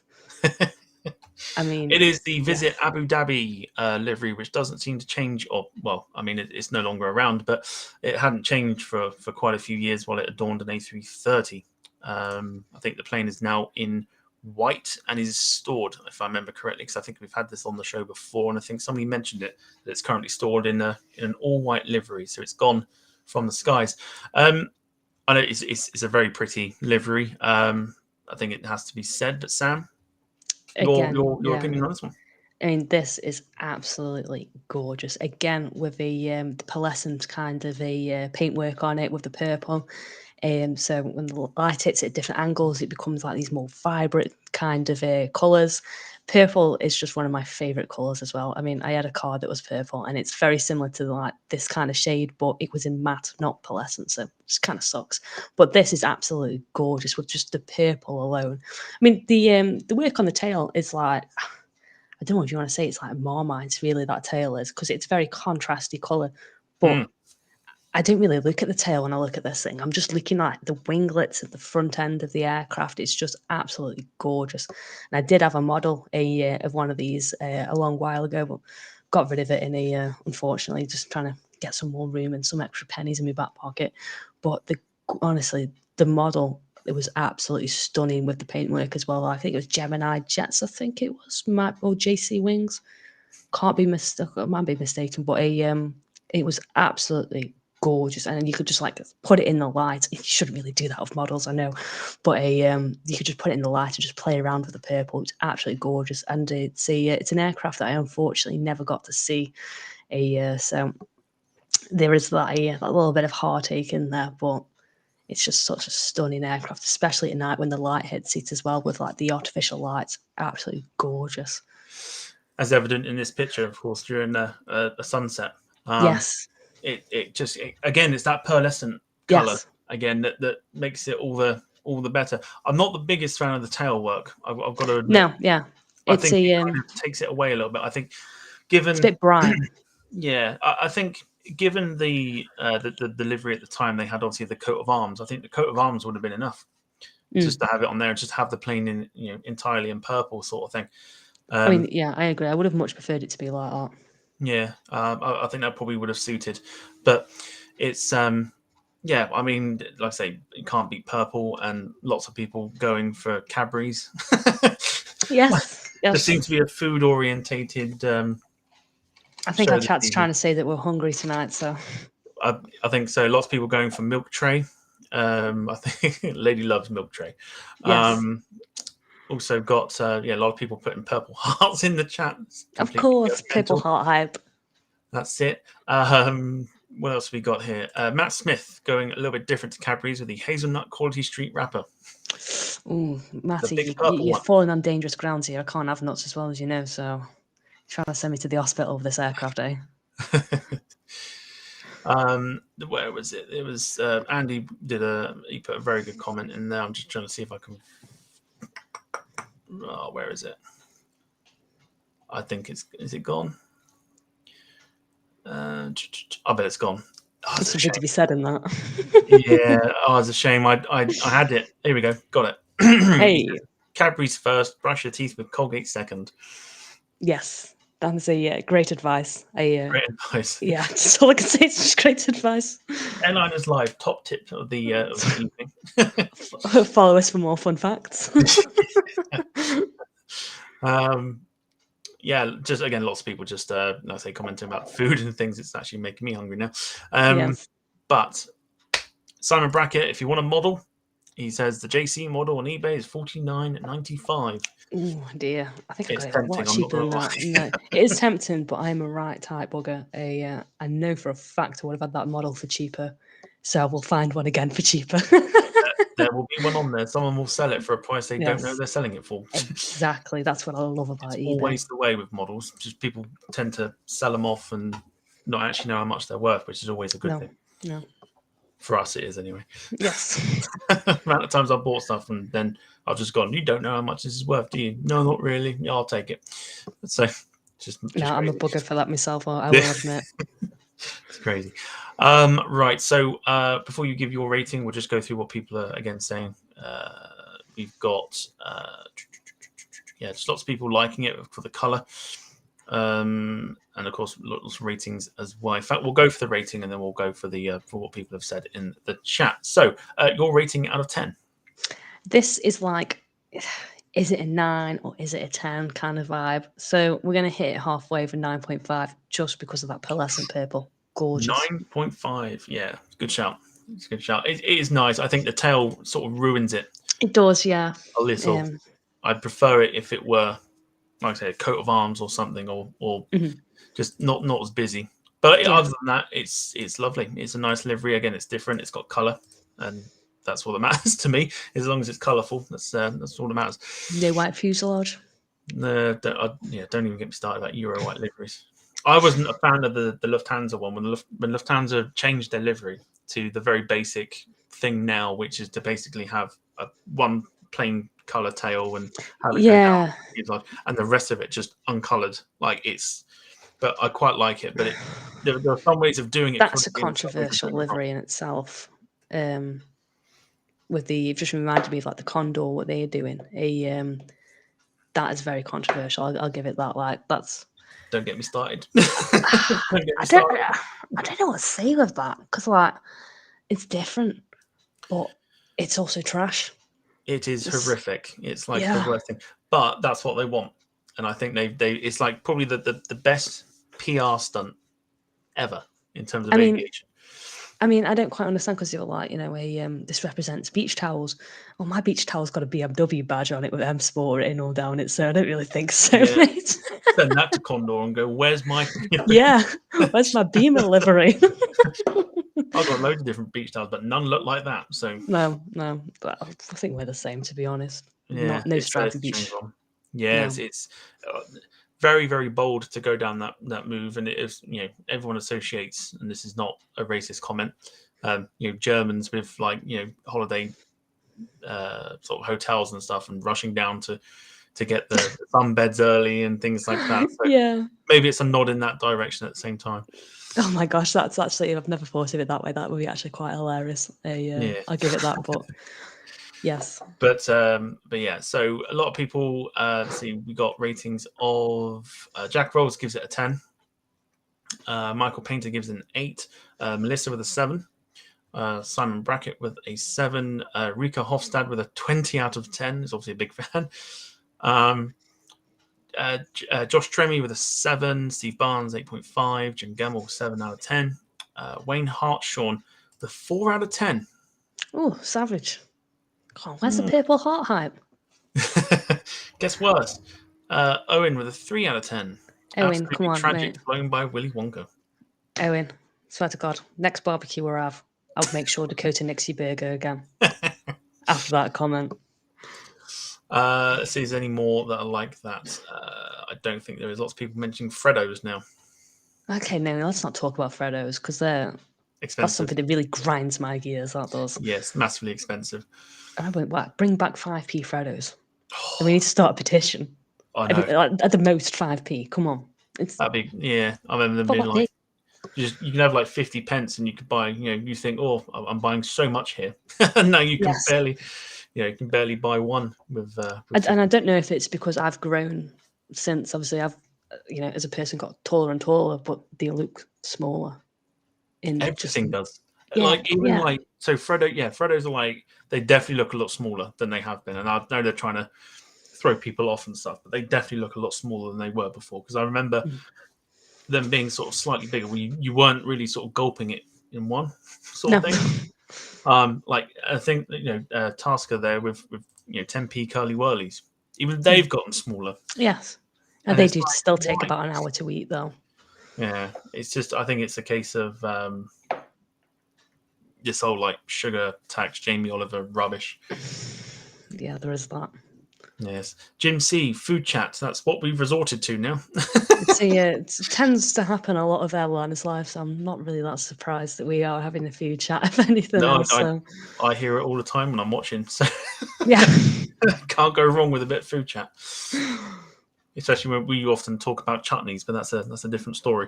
I mean, it is the Visit Abu Dhabi livery, which doesn't seem to change. It's no longer around, but it hadn't changed for quite a few years while it adorned an A330. I think the plane is now in white and is stored, if I remember correctly, because I think we've had this on the show before, and I think somebody mentioned it, that it's currently stored in an all-white livery, so it's gone from the skies. I know it's a very pretty livery. I think it has to be said, but Sam, your opinion on this one? I mean, this is absolutely gorgeous. Again, with the pearlescent kind of a paintwork on it with the purple. So when the light hits at different angles, it becomes like these more vibrant kind of colours. Purple is just one of my favourite colours as well. I mean, I had a card that was purple, and it's very similar to like this kind of shade, but it was in matte, not pearlescent, so it just kind of sucks. But this is absolutely gorgeous with just the purple alone. I mean, the work on the tail is like, I don't know if you want to say it's like Marmite, really, that tail is, because it's very contrasty colour. But I don't really look at the tail when I look at this thing. I'm just looking at the winglets at the front end of the aircraft. It's just absolutely gorgeous. And I did have a model of one of these a long while ago, but got rid of it in unfortunately, just trying to get some more room and some extra pennies in my back pocket. But honestly, the model, it was absolutely stunning with the paintwork as well. I think it was Gemini Jets, I think it was, or JC Wings. Can't be mistaken, I might be mistaken, but it was absolutely gorgeous. And then you could just like put it in the light. You shouldn't really do that with models, I know, but you could just put it in the light and just play around with the purple. It's absolutely gorgeous, and it's an aircraft that I unfortunately never got to see. So there is that little bit of heartache in there, but it's just such a stunning aircraft, especially at night when the light hits it as well with like the artificial lights. Absolutely gorgeous. As evident in this picture, of course, during a sunset. Yes. It just again, it's that pearlescent color Yes. again that makes it all the better. I'm not the biggest fan of the tail work. I've got to admit. No, yeah. I It's think it kind of takes it away a little bit. I think, given it's a bit bright. yeah, I think given the delivery at the time, they had obviously the coat of arms. I think the coat of arms would have been enough just to have it on there and just have the plane in entirely in purple sort of thing. I mean, yeah, I agree. I would have much preferred it to be like that. Yeah, I think that probably would have suited, but it's yeah. I mean, like I say, it can't beat purple, and lots of people going for Cadbury's. Yes, There yes. seems to be a food orientated. I think our chat's trying to say that we're hungry tonight, so I think so. Lots of people going for milk tray. I think Lady loves milk tray. yes. Also got a lot of people putting purple hearts in the chat. Of course, purple heart hype. That's it. What else have we got here? Matt Smith going a little bit different to Cadbury's with the hazelnut quality street wrapper. Ooh, Matty, purple you're one. falling on dangerous grounds here. I can't have nuts as well, as you know, so trying to send me to the hospital with this aircraft, eh? Where was it? It was Andy he put a very good comment in there. I'm just trying to see if I can. Oh, where is it? I think is it gone? I bet it's gone. Oh, There's something to be said in that. Yeah, it's a shame. I had it. Here we go. Got it. Hey. Cadbury's first, brush your teeth with Colgate second. Yes, that's a great advice. Great advice. Yeah, that's all I can say. It's just great advice. Airliners Live, top tip of the evening. Follow us for more fun facts. Yeah, just again, lots of people just like I say commenting about food and things. It's actually making me hungry now. Yes. But Simon Brackett, if you want a model, he says the JC model on eBay is $49.95. Oh dear, I think It's I got it a lot tempting, cheaper than that. No, it is tempting, but I'm a right type bugger. I know for a fact I would have had that model for cheaper, so I will find one again for cheaper. There will be one on there. Someone will sell it for a price they don't know they're selling it for. Exactly, that's what I love about It's eBay. always the way with models. Just people tend to sell them off and not actually know how much they're worth, which is always a good thing. No. For us, it is anyway. Yes. The amount of times I've bought stuff and then I've just gone, you don't know how much this is worth, do you? No, not really. Yeah, I'll take it. So just I'm a bugger for that myself, I will admit. It's crazy. Right. So before you give your rating, we'll just go through what people are again saying. We've got just lots of people liking it for the color. And of course, lots of ratings as well. In fact, we'll go for the rating and then we'll go for the for what people have said in the chat. So, your rating out of 10? This is like, is it a 9 or is it a 10 kind of vibe? So we're going to hit it halfway for 9.5 just because of that pearlescent purple. Gorgeous. 9.5. Yeah, good shout. It's a good shout. It is nice. I think the tail sort of ruins it. It does, yeah. A little. I'd prefer it if it were like I say, a coat of arms or something, or Mhm. just not as busy. But Yeah. other than that, it's lovely. It's a nice livery. Again, it's different. It's got colour, and that's all that matters to me. As long as it's colourful, that's all that matters. No white fuselage. Don't even get me started about Euro white liveries. I wasn't a fan of the Lufthansa one when Lufthansa changed their livery to the very basic thing now, which is to basically have one plain colour tail and have it go down, Yeah. and the rest of it just uncoloured. But I quite like it. But there are some ways of doing it. That's a correctly and some ways of controversial doing it wrong. livery in itself. It just reminded me of like the Condor, what they're doing. That is very controversial. I'll give it that. Like that's. Don't get me started. I don't know what to say with that because like it's different, but it's also trash. It is horrific. It's like Yeah. the worst thing, but that's what they want, and I think they it's like probably the best PR stunt ever in terms of aviation. I mean, I don't quite understand because you're like, this represents beach towels. Well, my beach towel's got a BMW badge on it with M Sport written all down it, so I don't really think so, Yeah. mate. Send that to Condor and go, where's my... Yeah, where's my Beamer livery? I've got loads of different beach towels, but none look like that. So No, I think we're the same, to be honest. yeah, No it's stripy beach. Yeah, No. it's very, very bold to go down that move, and it is, everyone associates, and this is not a racist comment, Germans with like holiday sort of hotels and stuff, and rushing down to get the sunbeds early and things like that. So Yeah. maybe it's a nod in that direction at the same time. Oh my gosh, that's actually, I've never thought of it that way. That would be actually quite hilarious. Yeah. I'll give it that, but yes. But yeah, so a lot of people see we got ratings of Jack Rolls gives it a 10. Michael Painter gives it an 8. Melissa with a 7. Simon Brackett with a 7. Rika Hofstad with a 20 out of 10. Is obviously a big fan. Josh Tremy with a 7. Steve Barnes 8.5. Jim Gamble 7 out of 10. Wayne Hartshawn the 4 out of 10. Oh, savage. God, where's the purple heart hype? Gets worse. Owen with a 3 out of 10. Owen, Absolutely come on, tragic, mate. blown by Willy Wonka. Owen, swear to God, next barbecue we'll have, I'll make sure Dakota Nixie burger again. After that comment. Let's see if there's any more that are like that. I don't think there is. Lots of people mentioning Freddos now. Okay, no, let's not talk about Freddos because they're Expensive. That's something that really grinds my gears, that does. Yes, massively expensive. Bring back 5p Freddos. And we need to start a petition. I know. At the most 5p. Come on. That'd be, yeah. I remember them being like, you can have like 50 pence and you could buy, you think, oh, I'm buying so much here. No, you can barely, you can barely buy one with and I don't know if it's because I've grown since, obviously I've, as a person got taller and taller, but they look smaller. Everything does. Yeah, So Freddos are like, they definitely look a lot smaller than they have been. And I know they're trying to throw people off and stuff, but they definitely look a lot smaller than they were before. Because I remember them being sort of slightly bigger. You weren't really sort of gulping it in one sort of thing. Like I think Tasker there with 10p curly whirlies. Even they've gotten smaller. Yes. And they do still take about an hour to eat though. Yeah. It's just, I think it's a case of this whole like sugar tax, Jamie Oliver rubbish. Yeah, there is that. Yes. Jim C, food chats. That's what we've resorted to now. It tends to happen a lot of Airliners live, so I'm not really that surprised that we are having a food chat, if anything else. I hear it all the time when I'm watching. So yeah. Can't go wrong with a bit of food chat. Especially when we often talk about chutneys, but that's a different story.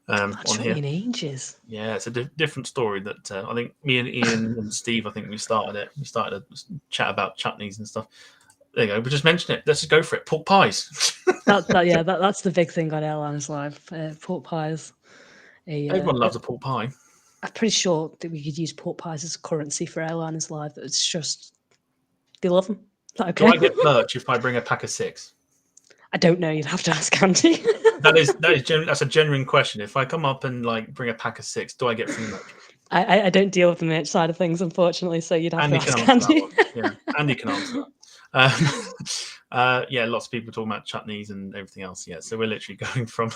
On here, in ages. Yeah, it's a different story that I think me and Ian and Steve, I think we started it. We started a chat about chutneys and stuff. There you go. We just mentioned it. Let's just go for it. Pork pies. That's the big thing on Airliners Live. Pork pies. Everyone loves a pork pie. I'm pretty sure that we could use pork pies as a currency for Airliners Live. It's just they love them. Is that okay? Do I get merch if I bring a pack of 6? I don't know. You'd have to ask Andy. That's a genuine question. If I come up and like bring a pack of 6, do I get free merch? I don't deal with the merch side of things, unfortunately. So you'd have to ask Andy. Yeah, Andy can answer that. Yeah, lots of people talking about chutneys and everything else. Yeah, so we're literally going from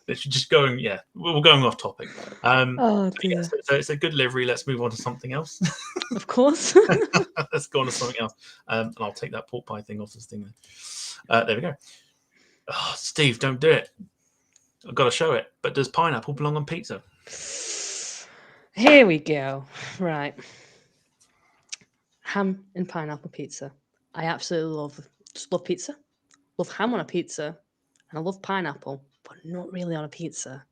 literally just going. Yeah, we're going off topic. Oh Yeah, dear. so it's a good livery. Let's move on to something else. Of course. Let's go on to something else. And I'll take that pork pie thing off this thing. There we go. Oh, Steve, don't do it. I've got to show it. But does pineapple belong on pizza? Here we go. Right. Ham and pineapple pizza. I absolutely love pizza. Love ham on a pizza. And I love pineapple, but not really on a pizza.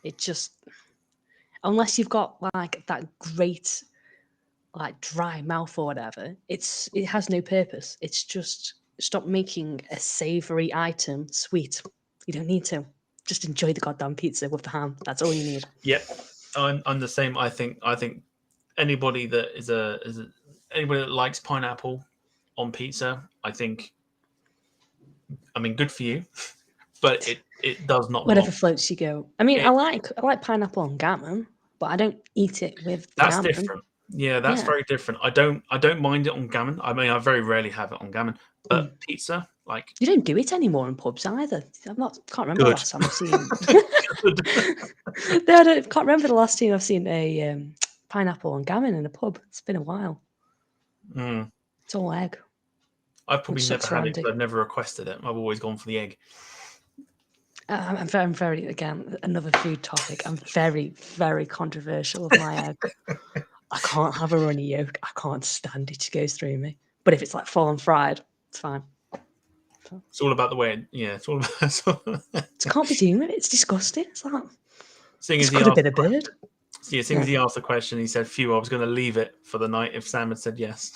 It just, unless you've got like that great like dry mouth or whatever, it has no purpose. It's just stop making a savoury item sweet. You don't need to. Just enjoy the goddamn pizza with the ham. That's all you need. Yep, I'm the same. I think anybody that anybody that likes pineapple on pizza, I mean, good for you, but it does not Whatever belong. floats you go. I mean, I like pineapple on gammon, but I don't eat it with the That's gammon. different. Yeah, that's Yeah. very different. I don't mind it on gammon. I mean, I very rarely have it on gammon, but pizza, like, You don't do it anymore in pubs either. Can't remember the good. last time I've seen. Good. Can't remember the last time I've seen a pineapple on gammon in a pub. It's been a while. Mm. It's all egg. I've probably Which never sucks had for it because Andy. I've never requested it. I've always gone for the egg. I'm very, again, another food topic. I'm very, very controversial with my egg. I can't have a runny yolk. I can't stand it. It goes through me. But if it's like full and fried, it's fine. It's all about the way. It's all about. It can't be doing with it. It's disgusting. It's like, Seeing it's as he got a asked, bit of bird. seeing as he asked the question, he said, "Phew, I was going to leave it for the night if Sam had said yes."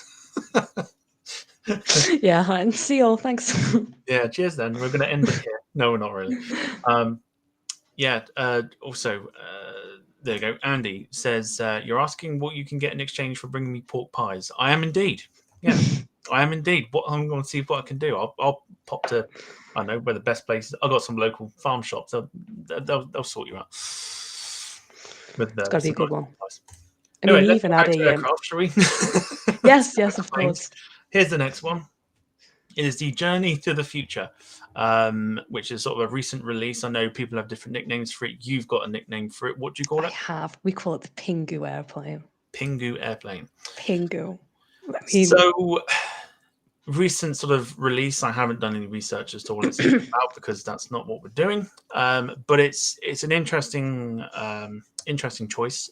Yeah, and see you all. Thanks. Yeah, cheers. Then we're going to end it here. No, we're not really. Yeah. Also, there you go. Andy says you're asking what you can get in exchange for bringing me pork pies. I am indeed. Yeah, I am indeed. What I'm going to see what I can do. I'll pop to, I don't know where the best places. I've got some local farm shops. They'll sort you out. With It's got to be a good one. pies. I Anyway, mean, let's even go had back to a aircraft, shall we? yes, of course. Here's the next one. It is the Journey to the Future, which is sort of a recent release. I know people have different nicknames for it. You've got a nickname for it. What do you call it? We call it the Pingu airplane. Pingu airplane. Pingu. I mean, so recent sort of release. I haven't done any research as to what it's about because that's not what we're doing. But it's an interesting choice.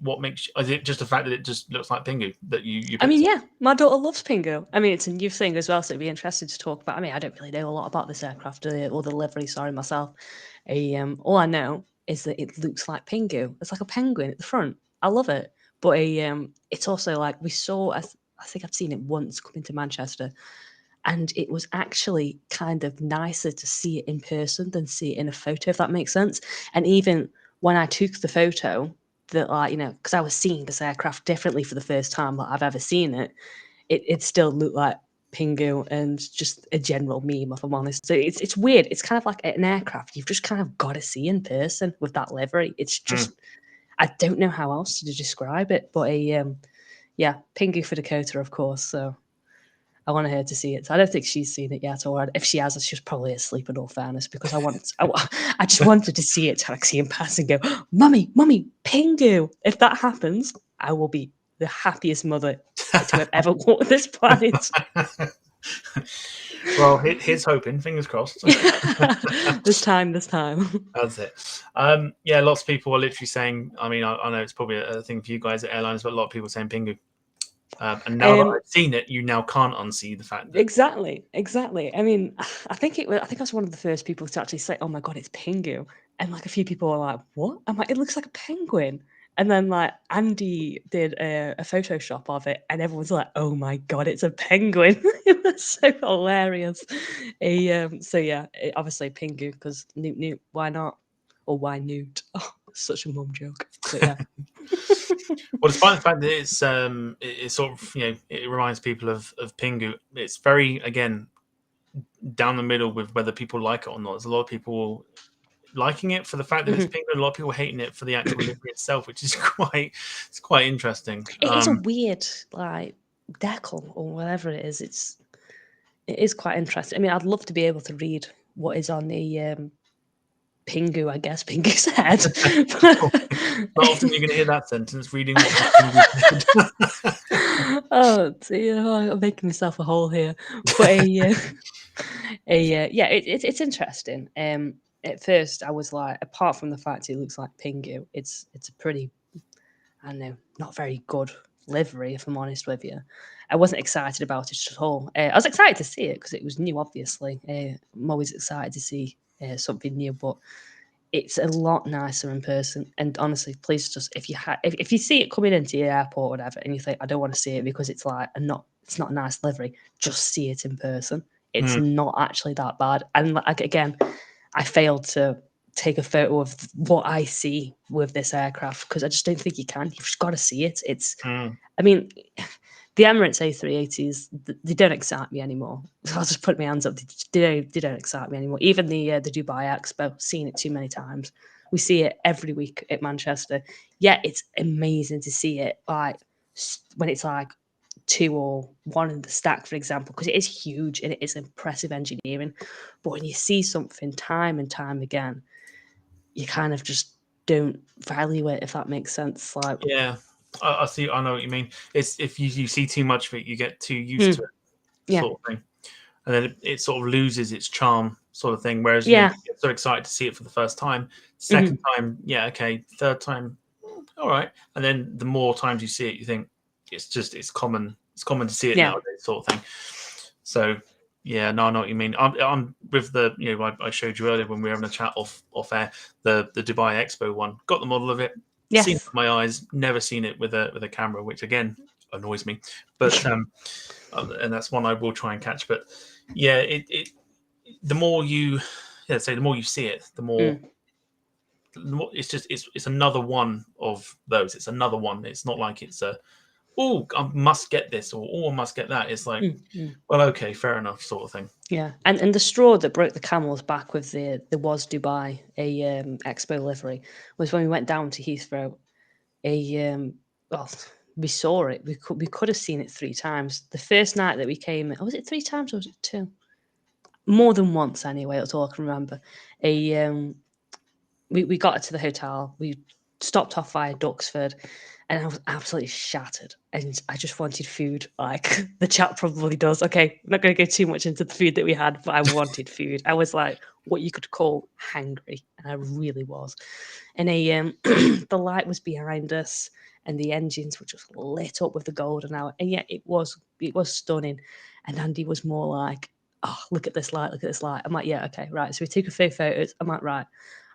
What makes is it just the fact that it just looks like Pingu that you I mean, yeah, my daughter loves Pingu. I mean, it's a new thing as well, so it'd be interesting to talk about. I mean, I don't really know a lot about this aircraft or the livery, sorry, myself. All I know is that it looks like Pingu. It's like a penguin at the front. I love it. But it's also like we saw, I think I've seen it once coming to Manchester, and it was actually kind of nicer to see it in person than see it in a photo, if that makes sense. And even when I took the photo, that because I was seeing this aircraft differently for the first time that I've ever seen it still looked like Pingu and just a general meme, if I'm honest. So it's weird. It's kind of like an aircraft you've just kind of got to see in person with that livery. It's just I don't know how else to describe it, but yeah, Pingu for Dakota, of course. So I want her to see it. So I don't think she's seen it yet, or if she has, she's probably asleep in all fairness, because I just wanted to see it to see him pass and go, Mummy, Pingu. If that happens, I will be the happiest mother to have ever walked this planet. Well, here's hoping. Fingers crossed. This time. That's it. Yeah, lots of people are literally saying. I mean, I know it's probably a thing for you guys at Airliners, but a lot of people are saying Pingu. And now that I've seen it, you now can't unsee the fact that exactly. I mean, I think I was one of the first people to actually say, "Oh my god, it's Pingu," and like a few people were like, "What?" I'm like, "It looks like a penguin." And then like Andy did a Photoshop of it, and everyone's like, "Oh my god, it's a penguin!" It was so hilarious. So yeah, obviously Pingu, because Newt, why not? Or why Newt? Oh, such a mum joke. But yeah. Well, despite the fact that it's sort of it reminds people of Pingu. It's very again down the middle with whether people like it or not. There's a lot of people liking it for the fact that it's Pingu, and a lot of people hating it for the actual livery itself, which is quite interesting. It is a weird like decal or whatever it is. it is quite interesting. I mean, I'd love to be able to read what is on the Pingu, I guess, Pingu's head. Not often you're going to hear that sentence, reading what was Pingu's head. Oh dear, I'm making myself a hole here. But yeah, it's interesting. At first, I was like, apart from the fact it looks like Pingu, it's a pretty, I don't know, not very good livery, if I'm honest with you. I wasn't excited about it at all. I was excited to see it because it was new, obviously. I'm always excited to see something new, but it's a lot nicer in person. And honestly, please just, if you see it coming into your airport or whatever, and you think, I don't want to see it because it's like it's not a nice livery, just see it in person. It's not actually that bad. And like, again, I failed to take a photo of what I see with this aircraft because I just don't think you can. You've just got to see it. I mean, the Emirates A380s, they don't excite me anymore. I'll just put my hands up. They don't excite me anymore. Even the Dubai Expo, seen it too many times. We see it every week at Manchester. Yeah, it's amazing to see it like when it's like 2 or 1 in the stack, for example, because it is huge and it is impressive engineering. But when you see something time and time again, you kind of just don't value it, if that makes sense. Like, Yeah, I see. I know what you mean. It's if you see too much of it, you get too used to it, sort of thing, and then it sort of loses its charm, sort of thing. Whereas you get so excited to see it for the first time, second time, yeah, okay, third time, all right, and then the more times you see it, you think it's common. It's common to see it nowadays, sort of thing. So. Yeah, no, I know what you mean. I'm with the, I showed you earlier when we were having a chat off air, the Dubai Expo one. Got the model of it, seen it with my eyes, never seen it with a camera, which again annoys me. But and that's one I will try and catch. But yeah, the more you the more you see it, the more it's another one of those. It's another one. It's not like it's a I must get this or I must get that. It's like, well, okay, fair enough, sort of thing. Yeah, and the straw that broke the camel's back with the Was Dubai Expo livery was when we went down to Heathrow. Well, we saw it. We could have seen it 3 times. The first night that we came, was it 3 times or was it 2? More than once, anyway. That's all I can remember. We got to the hotel. We stopped off via Duxford, and I was absolutely shattered. And I just wanted food, like the chat probably does. Okay, I'm not going to go too much into the food that we had, but I wanted food. I was like what you could call hangry, and I really was. And the light was behind us, and the engines were just lit up with the golden hour. And yeah, it was stunning. And Andy was more like, "Oh, look at this light! Look at this light!" I'm like, "Yeah, okay, right." So we took a few photos. I'm like, "Right.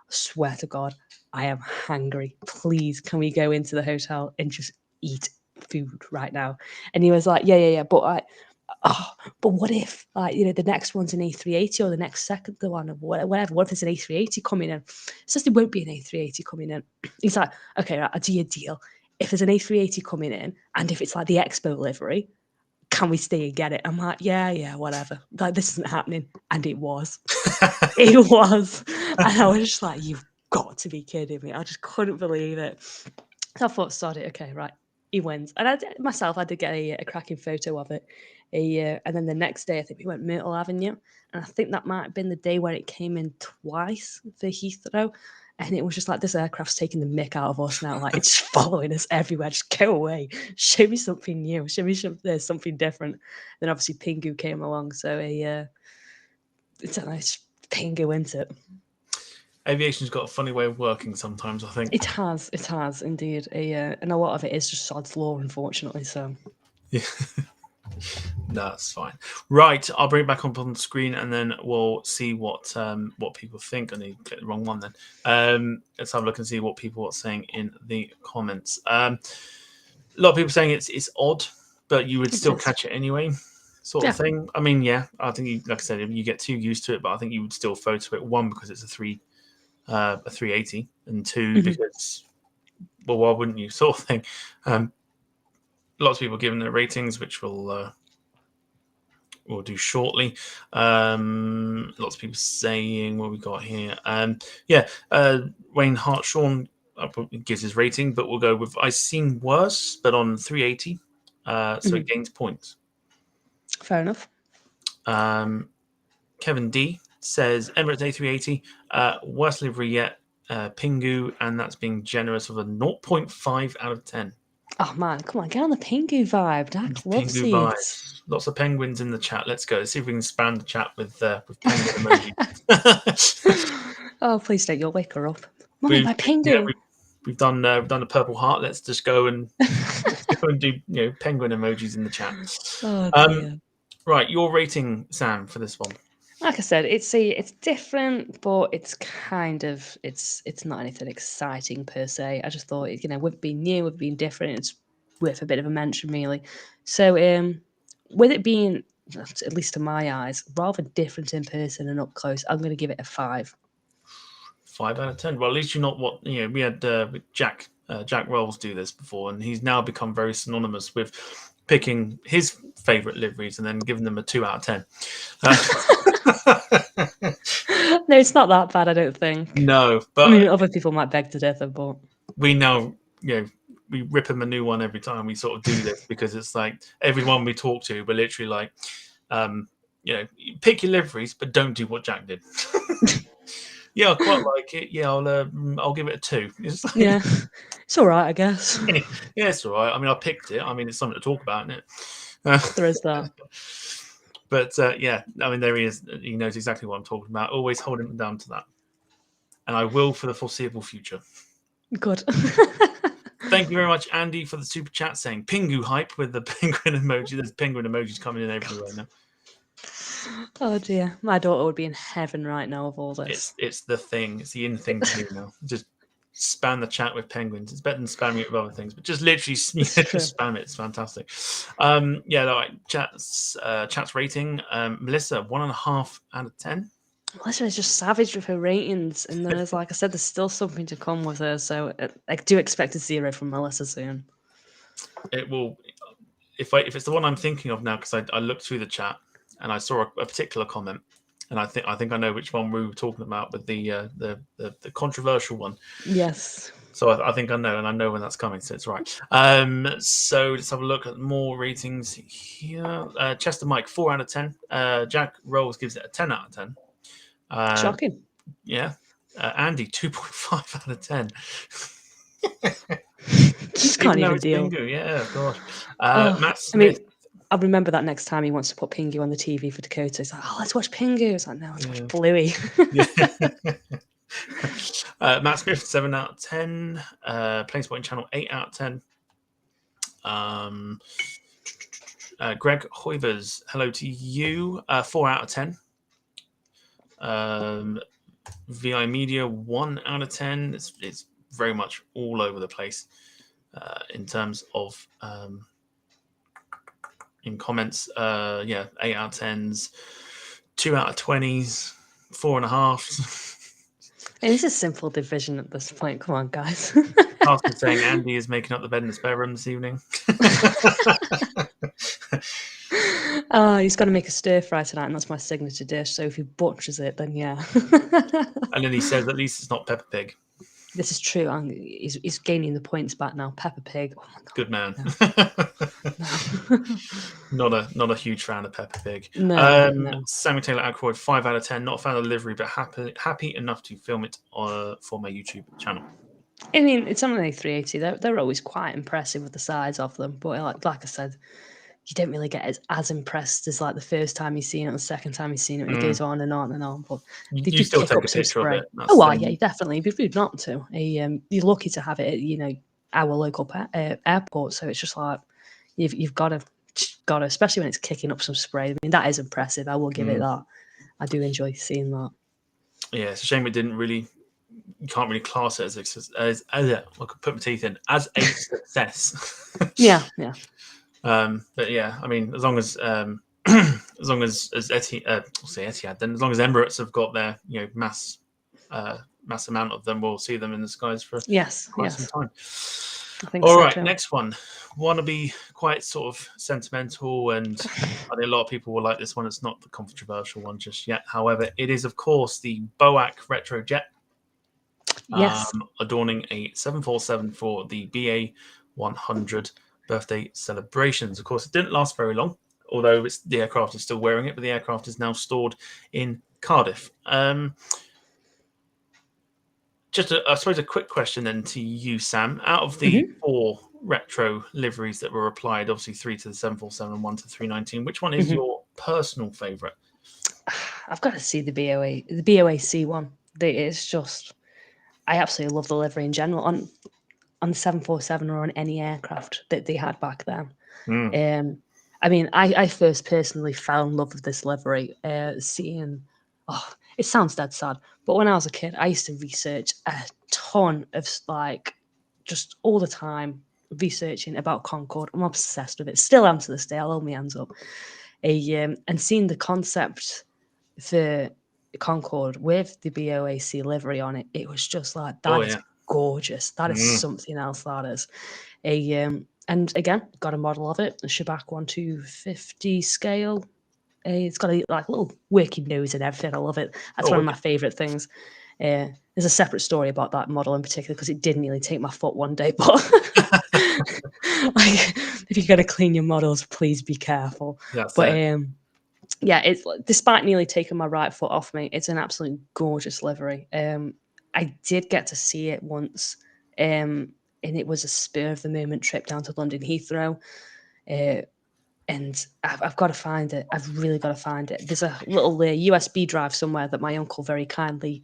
I swear to God, I am hungry. Please, can we go into the hotel and just eat food right now?" And he was like, yeah. But but what if, like, the next one's an A380 or the next second the one or whatever? What if there's an A380 coming in? It says there won't be an A380 coming in. He's like, okay, right, I'll do you a deal. If there's an A380 coming in and if it's like the Expo livery, can we stay and get it? I'm like, yeah, whatever. Like, this isn't happening. And it was. It was. And I was just like, you've got to be kidding me. I just couldn't believe it. So I thought, sod it. Okay, right. He wins. And I did get a cracking photo of it. And then the next day, I think we went Myrtle Avenue. And I think that might have been the day where it came in twice for Heathrow. And it was just like, this aircraft's taking the mick out of us now. Like, it's following us everywhere. Just go away. Show me something new. Show me something different. Then obviously Pingu came along. So it's a nice Pingu, isn't it? Aviation's got a funny way of working sometimes, I think. It has indeed. And a lot of it is just sod's law, unfortunately. So yeah. No, that's fine. Right, I'll bring it back up on the screen and then we'll see what people think. I need to get the wrong one then. Let's have a look and see what people are saying in the comments. A lot of people saying it's odd, but you would still catch it anyway, sort of thing. I mean, yeah, I think like I said, you get too used to it, but I think you would still photo it. 1, because it's a 380, and 2, because, well, why wouldn't you, sort of thing. Lots of people giving their ratings, which we'll do shortly. Lots of people saying what we got here. Wayne Hartshawn gives his rating, but we'll go with I've seen worse, but on 380, so it gains points. Fair enough. Kevin D says Emirates A380, worst livery yet, Pingu, and that's being generous with a 0.5 out of 10. Oh man, come on, get on the Pingu vibe. Dak loves Pingu it. vibes. Lots of penguins in the chat. Let's go. Let's see if we can spam the chat with penguin emoji. Oh, please don't. You'll wake her up. Mummy, we've, my Pingu. yeah, we've done the purple heart. Let's just go and do penguin emojis in the chat. Oh dear. Right, your rating, Sam, for this one. Like I said, it's different, but it's kind of it's not anything exciting per se. I just thought, with it being new, with it being different, it's worth a bit of a mention, really. So, with it being, at least to my eyes, rather different in person and up close, I'm going to give it a 5. 5 out of 10. Well, at least you're not what we had with Jack Rolls do this before, and he's now become very synonymous with picking his favorite liveries and then giving them a 2 out of 10. No, it's not that bad, I don't think. No, but I mean, other people might beg to differ, but we now, we rip him a new one every time we sort of do this, because it's like everyone we talk to, we're literally like, pick your liveries, but don't do what Jack did. Yeah, I quite like it. Yeah, I'll give it a 2. It's like, yeah, it's all right, I guess. Yeah, it's all right. I mean, I picked it. I mean, it's something to talk about, isn't it? There is that. But yeah, I mean, there he is. He knows exactly what I'm talking about. Always holding him down to that. And I will for the foreseeable future. Good. Thank you very much, Andy, for the super chat saying Pingu hype with the penguin emoji. There's penguin emojis coming in everywhere now. Oh dear, my daughter would be in heaven right now with all this. It's the thing. It's the in thing to do now. Just spam the chat with penguins. It's better than spamming it with other things, but just literally just spam it. It's fantastic. Chat's rating. Melissa, 1.5 out of 10. Melissa is just savage with her ratings, and there's, like I said, there's still something to come with her. So I do expect a 0 from Melissa soon. It will, if it's the one I'm thinking of now, because I looked through the chat and I saw a particular comment, and I think I know which one we were talking about, with the controversial one. Yes. So I think I know, and I know when that's coming, so it's right. So let's have a look at more ratings here. Chester Mike, 4 out of 10. Jack Rolls gives it a 10 out of 10. Shocking. Yeah. Andy, 2.5 out of 10. Just can't even it's deal. Pingu. Yeah, gosh. Matt Smith. I mean, I'll remember that next time he wants to put Pingu on the TV for Dakota. He's like, "Oh, let's watch Pingu." It's like, "No, let's watch Bluey." Matt Smith, 7 out of 10. Planesporting Channel, 8 out of 10. Greg Hoivers, hello to you. 4 out of 10. VI Media, 1 out of 10. It's very much all over the place in terms of in comments. 8 out of 10s, 2 out of 20s, 4.5. It's a simple division at this point. Come on, guys. Carson saying Andy is making up the bed in the spare room this evening. He's got to make a stir fry tonight, and that's my signature dish. So if he butchers it, then yeah. And then he says, at least it's not Peppa Pig. This is true. He's gaining the points back now. Peppa Pig. Oh my God. Good man. No. Not a huge fan of Peppa Pig. No. Sammy Taylor Ackroyd, 5 out of 10. Not a fan of the livery, but happy enough to film it for my YouTube channel. I mean, it's only 380. They're always quite impressive with the size of them, but like I said, you don't really get as impressed as like the first time you've seen it, or the second time you've seen it, and it goes on and on and on. But you still take a picture of it. Yeah, definitely. It'd be rude not to. You're lucky to have it at our local airport, so it's just like you've got to, especially when it's kicking up some spray. I mean, that is impressive. I will give it that. I do enjoy seeing that. Yeah, it's a shame it didn't really. You can't really class it as I could put my teeth in as a success. Yeah. But yeah, I mean, as long as Etihad, then as long as Emirates have got their mass amount of them, we'll see them in the skies for quite some time. I think All right, next one. Want to be quite sort of sentimental, and I think a lot of people will like this one. It's not the controversial one just yet. However, it is of course the BOAC Retro Jet. Yes. Adorning a 747 for the BA 100 birthday celebrations. Of course, it didn't last very long. although the aircraft is still wearing it, but the aircraft is now stored in Cardiff. Just, I suppose, a quick question then to you, Sam. Out of the 4 retro liveries that were applied, obviously 3 to the 747 and 1 to the 319, which one is your personal favourite? I've got to see the BOAC one. It's just, I absolutely love the livery in general on the 747 or on any aircraft that they had back then. I mean, I first personally fell in love with this livery, seeing. Oh, it sounds dead sad, but when I was a kid, I used to research a ton of just all the time researching about Concorde. I'm obsessed with it. Still am to this day. I'll hold my hands up. And seeing the concept for Concorde with the BOAC livery on it, it was just like, that is gorgeous. That is something else, that is. And again, got a model of it, a Shabak 1/250 scale. It's got a little working nose and everything. I love it. That's one of my favourite things. There's a separate story about that model in particular because it did nearly take my foot one day. But if you're going to clean your models, please be careful. Yeah, it's despite nearly taking my right foot off me, it's an absolutely gorgeous livery. I did get to see it once, and it was a spur of the moment trip down to London Heathrow. And I've got to find it. I've really got to find it. There's a little USB drive somewhere that my uncle very kindly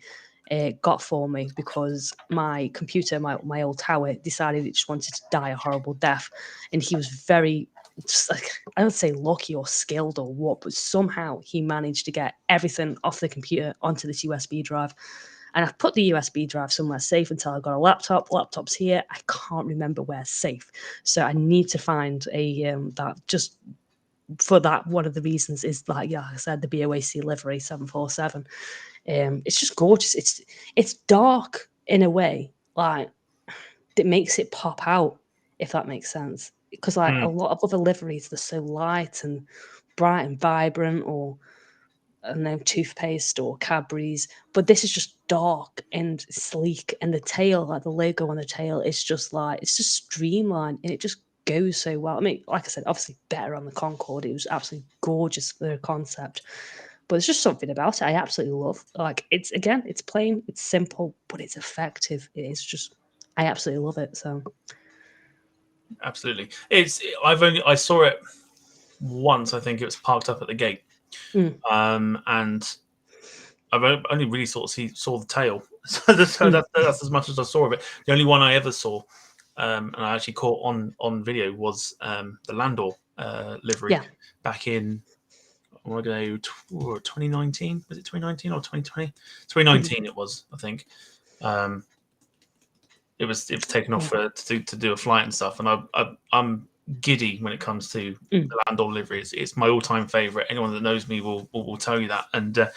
got for me because my computer, my old tower, decided it just wanted to die a horrible death. And he was very, just like, I would say lucky or skilled or what, but somehow he managed to get everything off the computer onto this USB drive. And I've put the USB drive somewhere safe until I got a laptop. Laptop's here. I can't remember where's safe. So I need to find a that just for that. One of the reasons is like, yeah, I said, the BOAC livery 747. It's just gorgeous. It's dark in a way, like that makes it pop out, if that makes sense. Because like a lot of other liveries, they're so light and bright and vibrant, or I don't know, toothpaste or Cadbury's, but this is just dark and sleek, and the tail, like the logo on the tail, is just like, it's just streamlined and it just goes so well. I mean, like I said, obviously better on the Concorde. It was absolutely gorgeous for the concept, but there's just something about it I absolutely love. Like, it's plain, it's simple, but it's effective. It is just, I absolutely love it. So absolutely, I saw it once. I think it was parked up at the gate. And I've only really saw the tail, so that's as much as I saw of it. The only one I ever saw, and I actually caught on video, was the Landor livery back in, I want to go 2019. Was it 2019 or 2020? 2019 it was, I think. It was taken off to do a flight and stuff, and I'm giddy when it comes to the Landor livery. It's my all-time favorite. Anyone that knows me will tell you that. And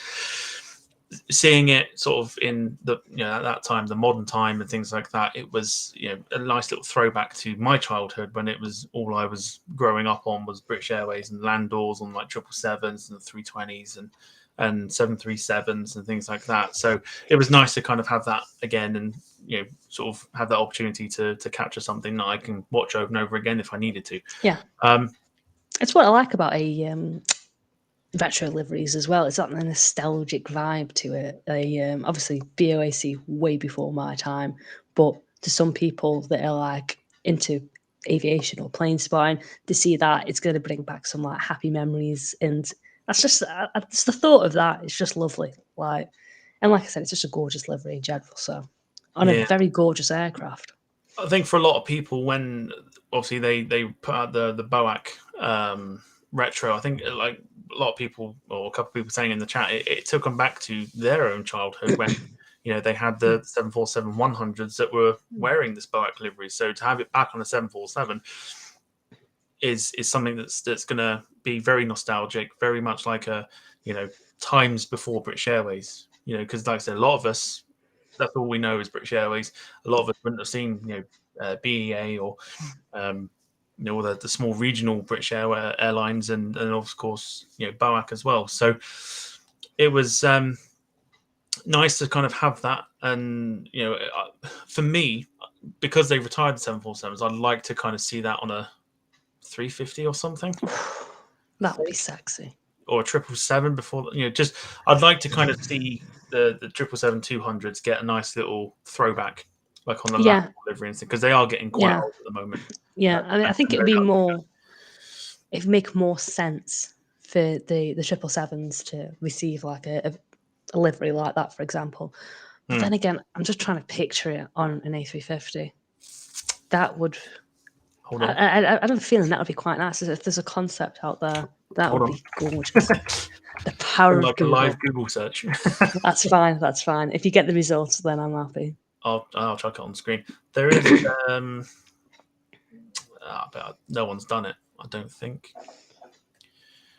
seeing it sort of in the, at that time, the modern time and things like that, it was, a nice little throwback to my childhood when it was all I was growing up on was British Airways and Landors on like 777s and the 320s and 737s and things like that. So it was nice to kind of have that again and, sort of have that opportunity to capture something that I can watch over and over again if I needed to. Yeah. It's what I like about a retro liveries as well. It's that nostalgic vibe to it. Obviously BOAC way before my time, but to some people that are like into aviation or plane spotting, to see that, it's going to bring back some like happy memories, and that's just it's the thought of that. It's just lovely. Like I said, it's just a gorgeous livery in general. So on a very gorgeous aircraft. I think for a lot of people, when obviously they put out the BOAC retro, I think like a lot of people, or a couple of people saying in the chat, it took them back to their own childhood when they had the 747-100s that were wearing this BOAC livery. So to have it back on a 747 is something that's going to be very nostalgic, very much like times before British Airways. Because like I said, a lot of us, that's all we know is British Airways. A lot of us wouldn't have seen BEA or all the small regional British airlines and of course BOAC as well. So it was nice to kind of have that. And for me, because they retired the 747s, I'd like to kind of see that on a 350 or something. That would be sexy. Or a 777 before, just I'd like to kind of see the 777-200s get a nice little throwback, like on the last delivery and stuff, because they are getting quite old at the moment. Yeah, I mean, I think it would be more. It'd make more sense for the 777s to receive like a livery like that, for example. But then again, I'm just trying to picture it on an A350. That would. Hold on. I have a feeling that would be quite nice. If there's a concept out there, that would be gorgeous. The power of Google. A live Google search. That's fine. That's fine. If you get the results, then I'm happy. I'll chuck it on the screen. There is, but no one's done it. I don't think.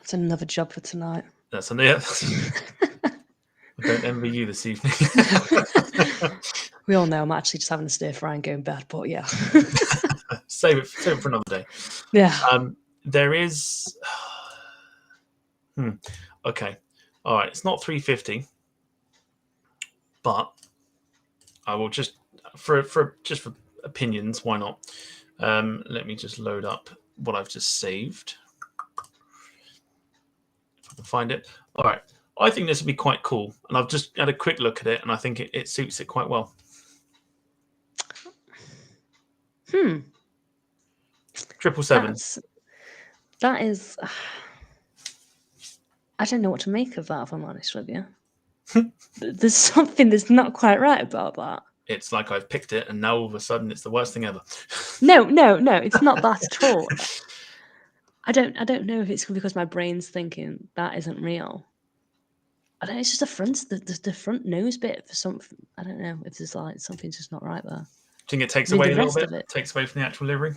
It's another job for tonight. That's I don't envy you this evening. We all know I'm actually just having a stir fry and going bad, but yeah. Save it for another day. Yeah. There is. Okay. All right. It's not 350, but I will just for opinions. Why not? Let me just load up what I've just saved. If I can find it. All right. I think this would be quite cool, and I've just had a quick look at it, and I think it suits it quite well. 777. That is. I don't know what to make of that, if I'm honest with you. There's something that's not quite right about that. It's like I've picked it, and now all of a sudden it's the worst thing ever. No, it's not that at all. I don't know if it's because my brain's thinking that isn't real. I don't know. It's just the front nose bit for something. I don't know if there's like something's just not right there. Do you think it takes away a little bit? It takes away from the actual livery.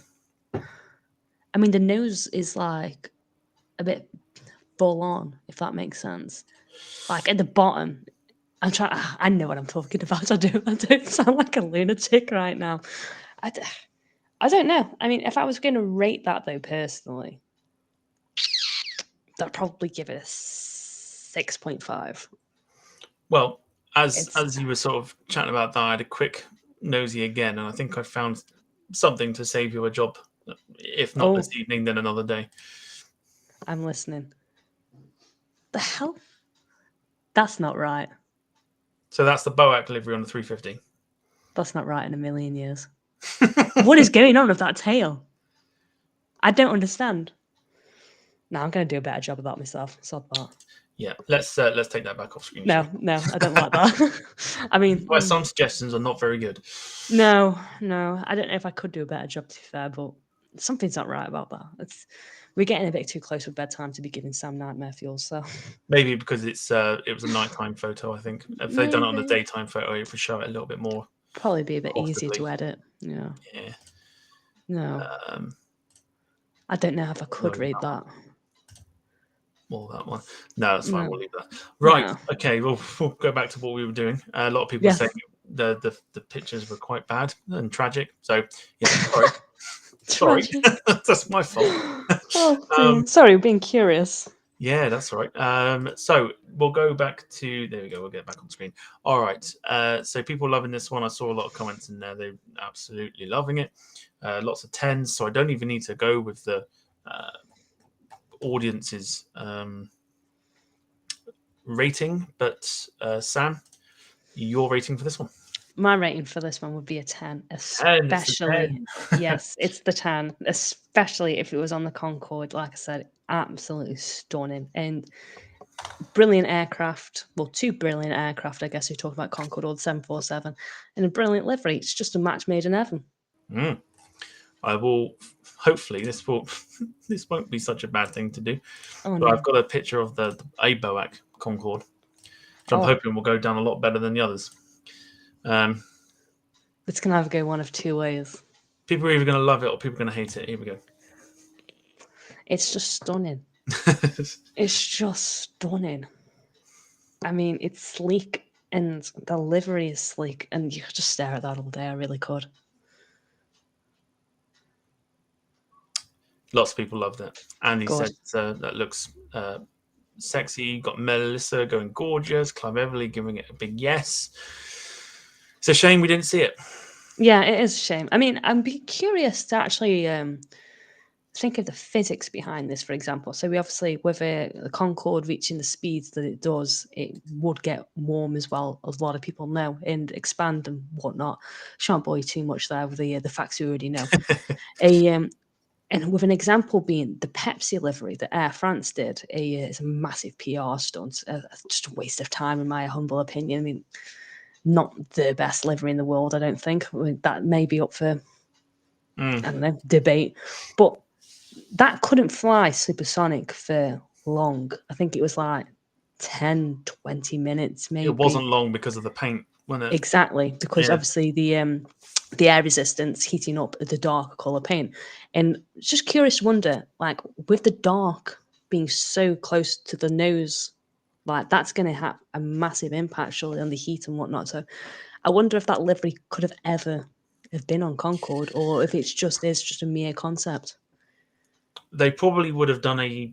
I mean, the nose is like a bit full on, if that makes sense. Like at the bottom, I know what I'm talking about. I don't sound like a lunatic right now. I don't know. I mean, if I was going to rate that though, personally, I'd probably give it a 6.5. Well, as you were sort of chatting about that, I had a quick nosy again, and I think I found something to save you a job. If not this evening, then another day. I'm listening. The hell? That's not right. So that's the BOAC livery on the 350. That's not right in a million years. What is going on with that tail? I don't understand. No, I'm going to do a better job of that myself. Sod that. Yeah, let's take that back off screen. No, I don't like that. I mean, well, some suggestions are not very good. No, I don't know if I could do a better job, to be fair, but something's not right about that. We're getting a bit too close with bedtime to be giving Sam nightmare fuel. So maybe because it was a nighttime photo. I think if they'd done it on the daytime photo, it would show it a little bit more. Probably be a bit easier to edit. Yeah. No. I don't know if I could read that. Or that one. No, that's fine. We'll leave that. Right. No. Okay. We'll go back to what we were doing. A lot of people are saying the pictures were quite bad and tragic. So yeah, sorry. That's my fault. Sorry, being curious. Yeah, that's all right. So we'll go back to there. We go. We'll get back on screen. All right. So people loving this one. I saw a lot of comments in there. They're absolutely loving it. Lots of 10s. So I don't even need to go with the audience's rating. But Sam, your rating for this one? My rating for this one would be a 10, especially. Yes, it's the 10, especially if it was on the Concorde. Like I said, absolutely stunning and brilliant aircraft. Well, two brilliant aircraft, I guess. You talk about Concorde or the 747, and a brilliant livery. It's just a match made in heaven. I will. Hopefully, this won't be such a bad thing to do. Oh, but I've got a picture of the BOAC Concorde, which I'm hoping will go down a lot better than the others. It's gonna have to go one of two ways. People are either gonna love it or people are gonna hate it. Here we go. It's just stunning. It's just stunning. I mean, it's sleek and the livery is sleek, and you could just stare at that all day. I really could. Lots of people loved it. Andy said that looks sexy. Got Melissa going gorgeous. Clive Everly giving it a big yes. It's a shame we didn't see it. Yeah, it is a shame. I mean, I'd be curious to actually think of the physics behind this, for example. So we obviously, with the Concorde reaching the speeds that it does, it would get warm as well, as a lot of people know, and expand and whatnot. Shan't bore you too much there with the facts we already know. And with an example being the Pepsi livery that Air France did, it's a massive PR stunt, just a waste of time in my humble opinion. I mean, not the best livery in the world, I don't think. I mean, that may be up for, I don't know, debate. But that couldn't fly supersonic for long. I think it was like 10, 20 minutes maybe. It wasn't long because of the paint, wasn't it? Exactly, because obviously the air resistance heating up the dark color paint. And it's just curious to wonder, like, with the dark being so close to the nose, like, that's going to have a massive impact surely on the heat and whatnot. So I wonder if that livery could have ever have been on Concorde, or if it's just a mere concept. They probably would have done a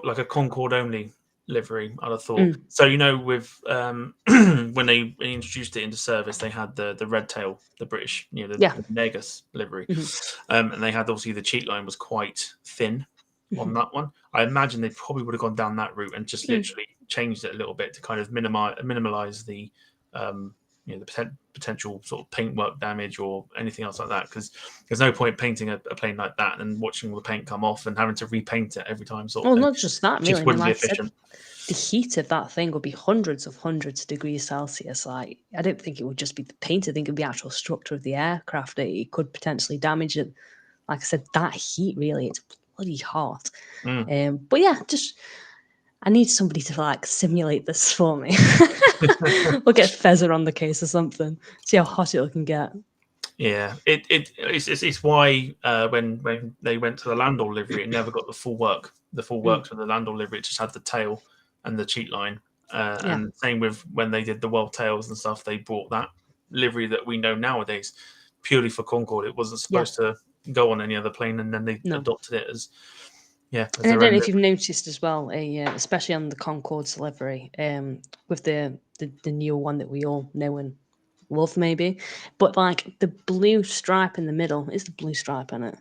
like a Concorde only livery, I'd have thought. So, you know, with when they introduced it into service, they had the red tail, the British, you know, the Negus livery, and they had obviously the cheat line was quite thin on that one. I imagine they probably would have gone down that route and just literally changed it a little bit to kind of minimize the you know, the potential sort of paintwork damage or anything else like that, because there's no point painting a plane like that and watching all the paint come off and having to repaint it every time. Well, not just that, really. Just wouldn't be efficient. The heat of that thing would be hundreds of degrees Celsius. Like, I don't think it would just be the paint. I think it would be the actual structure of the aircraft. It could potentially damage it. Like I said, that heat, really, it's bloody hot. But yeah, just I need somebody to like simulate this for me. We'll get Fezzer on the case or something. See how hot it can get. Yeah, it's why when they went to the Landau livery, it never got the full work. The full works with the Landau livery, it just had the tail and the cheat line. And same with when they did the well tails and stuff, they brought that livery that we know nowadays purely for Concorde. It wasn't supposed to go on any other plane, and then they adopted it as and I don't know if you've noticed as well, especially on the Concorde's livery, with the newer one that we all know and love, maybe, but like the blue stripe in the middle is the blue stripe in it.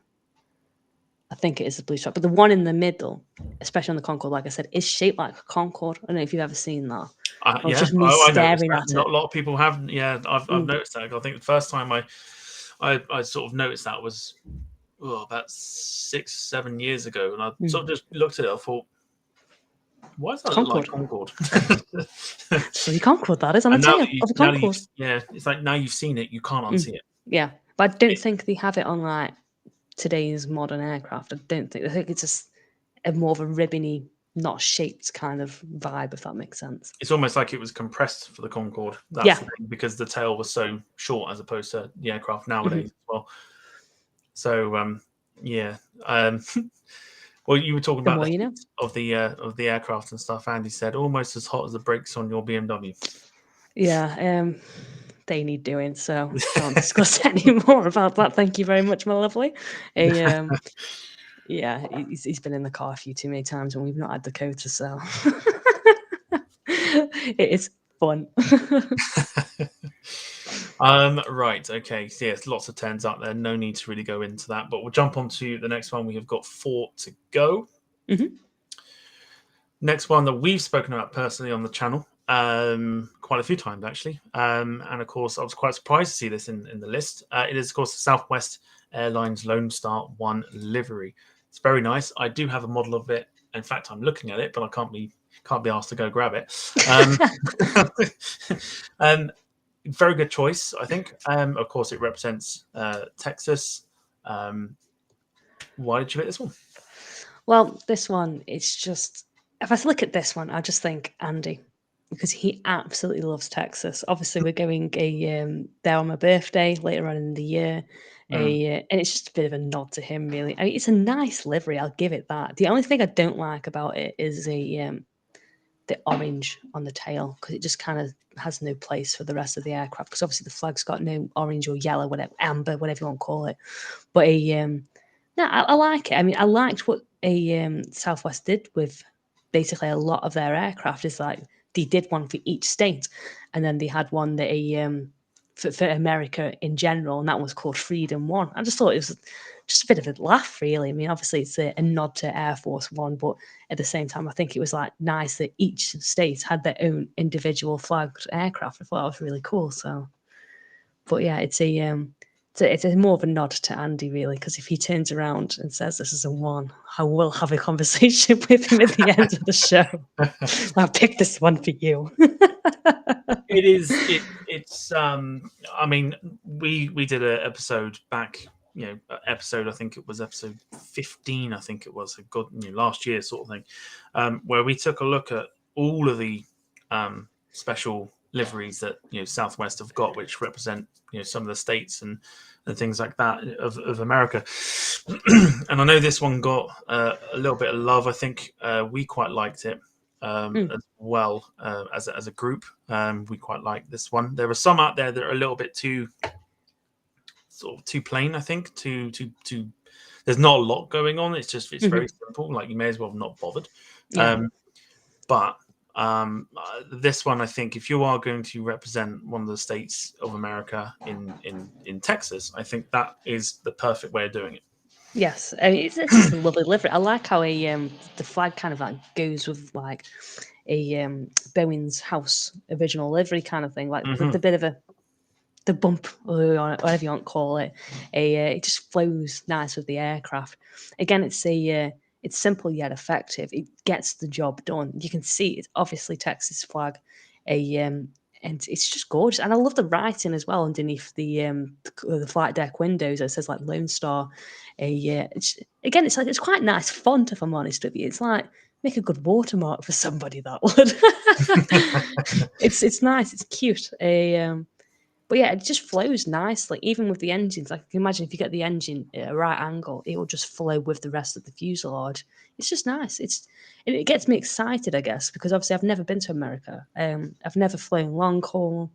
I think it is the blue stripe, but the one in the middle, especially on the Concorde, like I said, is shaped like a Concorde. I don't know if you've ever seen that. Yeah, just me staring at it. Not a lot of people have. Yeah, I've noticed that. I think the first time I sort of noticed that was about 6-7 years ago, and I sort of just looked at it. I thought, why does that look like Concorde? So you Concorde, that is on a tail of a Concorde. It's like now you've seen it, you can't unsee it. Yeah, but I don't think they have it on like today's modern aircraft. I think it's just more of a ribbony, not shaped kind of vibe, if that makes sense. It's almost like it was compressed for the Concorde. That's the thing, because the tail was so short as opposed to the aircraft nowadays as well. So well, you were talking about of the aircraft and stuff. Andy said almost as hot as the brakes on your BMW. Yeah, they need doing, so can't discuss any more about that. Thank you very much, my lovely. Yeah, he's been in the car a few too many times, and we've not had Dakota, so it is fun. Right, okay. So yes, lots of 10s out there. No need to really go into that, but we'll jump on to the next one. We have got 4 to go. Next one that we've spoken about personally on the channel quite a few times, actually. And of course, I was quite surprised to see this in the list. It is, of course, the Southwest Airlines Lone Star 1 livery. It's very nice. I do have a model of it. In fact, I'm looking at it, but I can't be asked to go grab it. Very good choice, I think. Of course, it represents Texas. Why did you pick this one? Well, this one, it's just, if I look at this one, I just think Andy, because he absolutely loves Texas. Obviously, we're going there on my birthday later on in the year. And it's just a bit of a nod to him, really. I mean, it's a nice livery, I'll give it that. The only thing I don't like about it is the orange on the tail, because it just kind of has no place for the rest of the aircraft, because obviously the flag's got no orange or yellow, whatever, amber, whatever you want to call it. But no, I like it. I mean, I liked what Southwest did with basically a lot of their aircraft. Is like they did one for each state, and then they had one that for America in general, and that was called Freedom One. I just thought it was just a bit of a laugh, really. I mean, obviously it's a nod to Air Force One, but at the same time, I think it was like nice that each state had their own individual flagged aircraft. I thought that was really cool. So, but yeah, it's a more of a nod to Andy, really, because if he turns around and says this is a one, I will have a conversation with him at the end of the show. I'll pick this one for you. It is. It's. I mean, we did an episode back. Episode. I think it was episode 15. I think it was. God, last year, sort of thing, where we took a look at all of the special liveries that Southwest have got, which represent some of the states and things like that of America. And I know this one got a little bit of love. I think we quite liked it. As well as a group, we quite like this one. There are some out there that are a little bit too plain. I think too. There's not a lot going on. It's very simple. Like you may as well have not bothered. Yeah. But this one, I think, if you are going to represent one of the states of America in Texas, I think that is the perfect way of doing it. Yes, I mean, it's just a lovely livery. I like how the flag kind of like goes with like a Bowen's house original livery kind of thing, like the bit of the bump or whatever you want to call it. It just flows nice with the aircraft. Again, it's simple yet effective. It gets the job done. You can see it's obviously Texas flag. And it's just gorgeous. And I love the writing as well underneath the flight deck windows. It says like Lone Star. It's quite nice font, if I'm honest with you. It's like make a good watermark for somebody that would. It's nice. It's cute. But yeah, it just flows nicely, even with the engines. Like, I can imagine if you get the engine at a right angle, it will just flow with the rest of the fuselage. It's just nice. It gets me excited, I guess, because obviously I've never been to America. I've never flown long haul.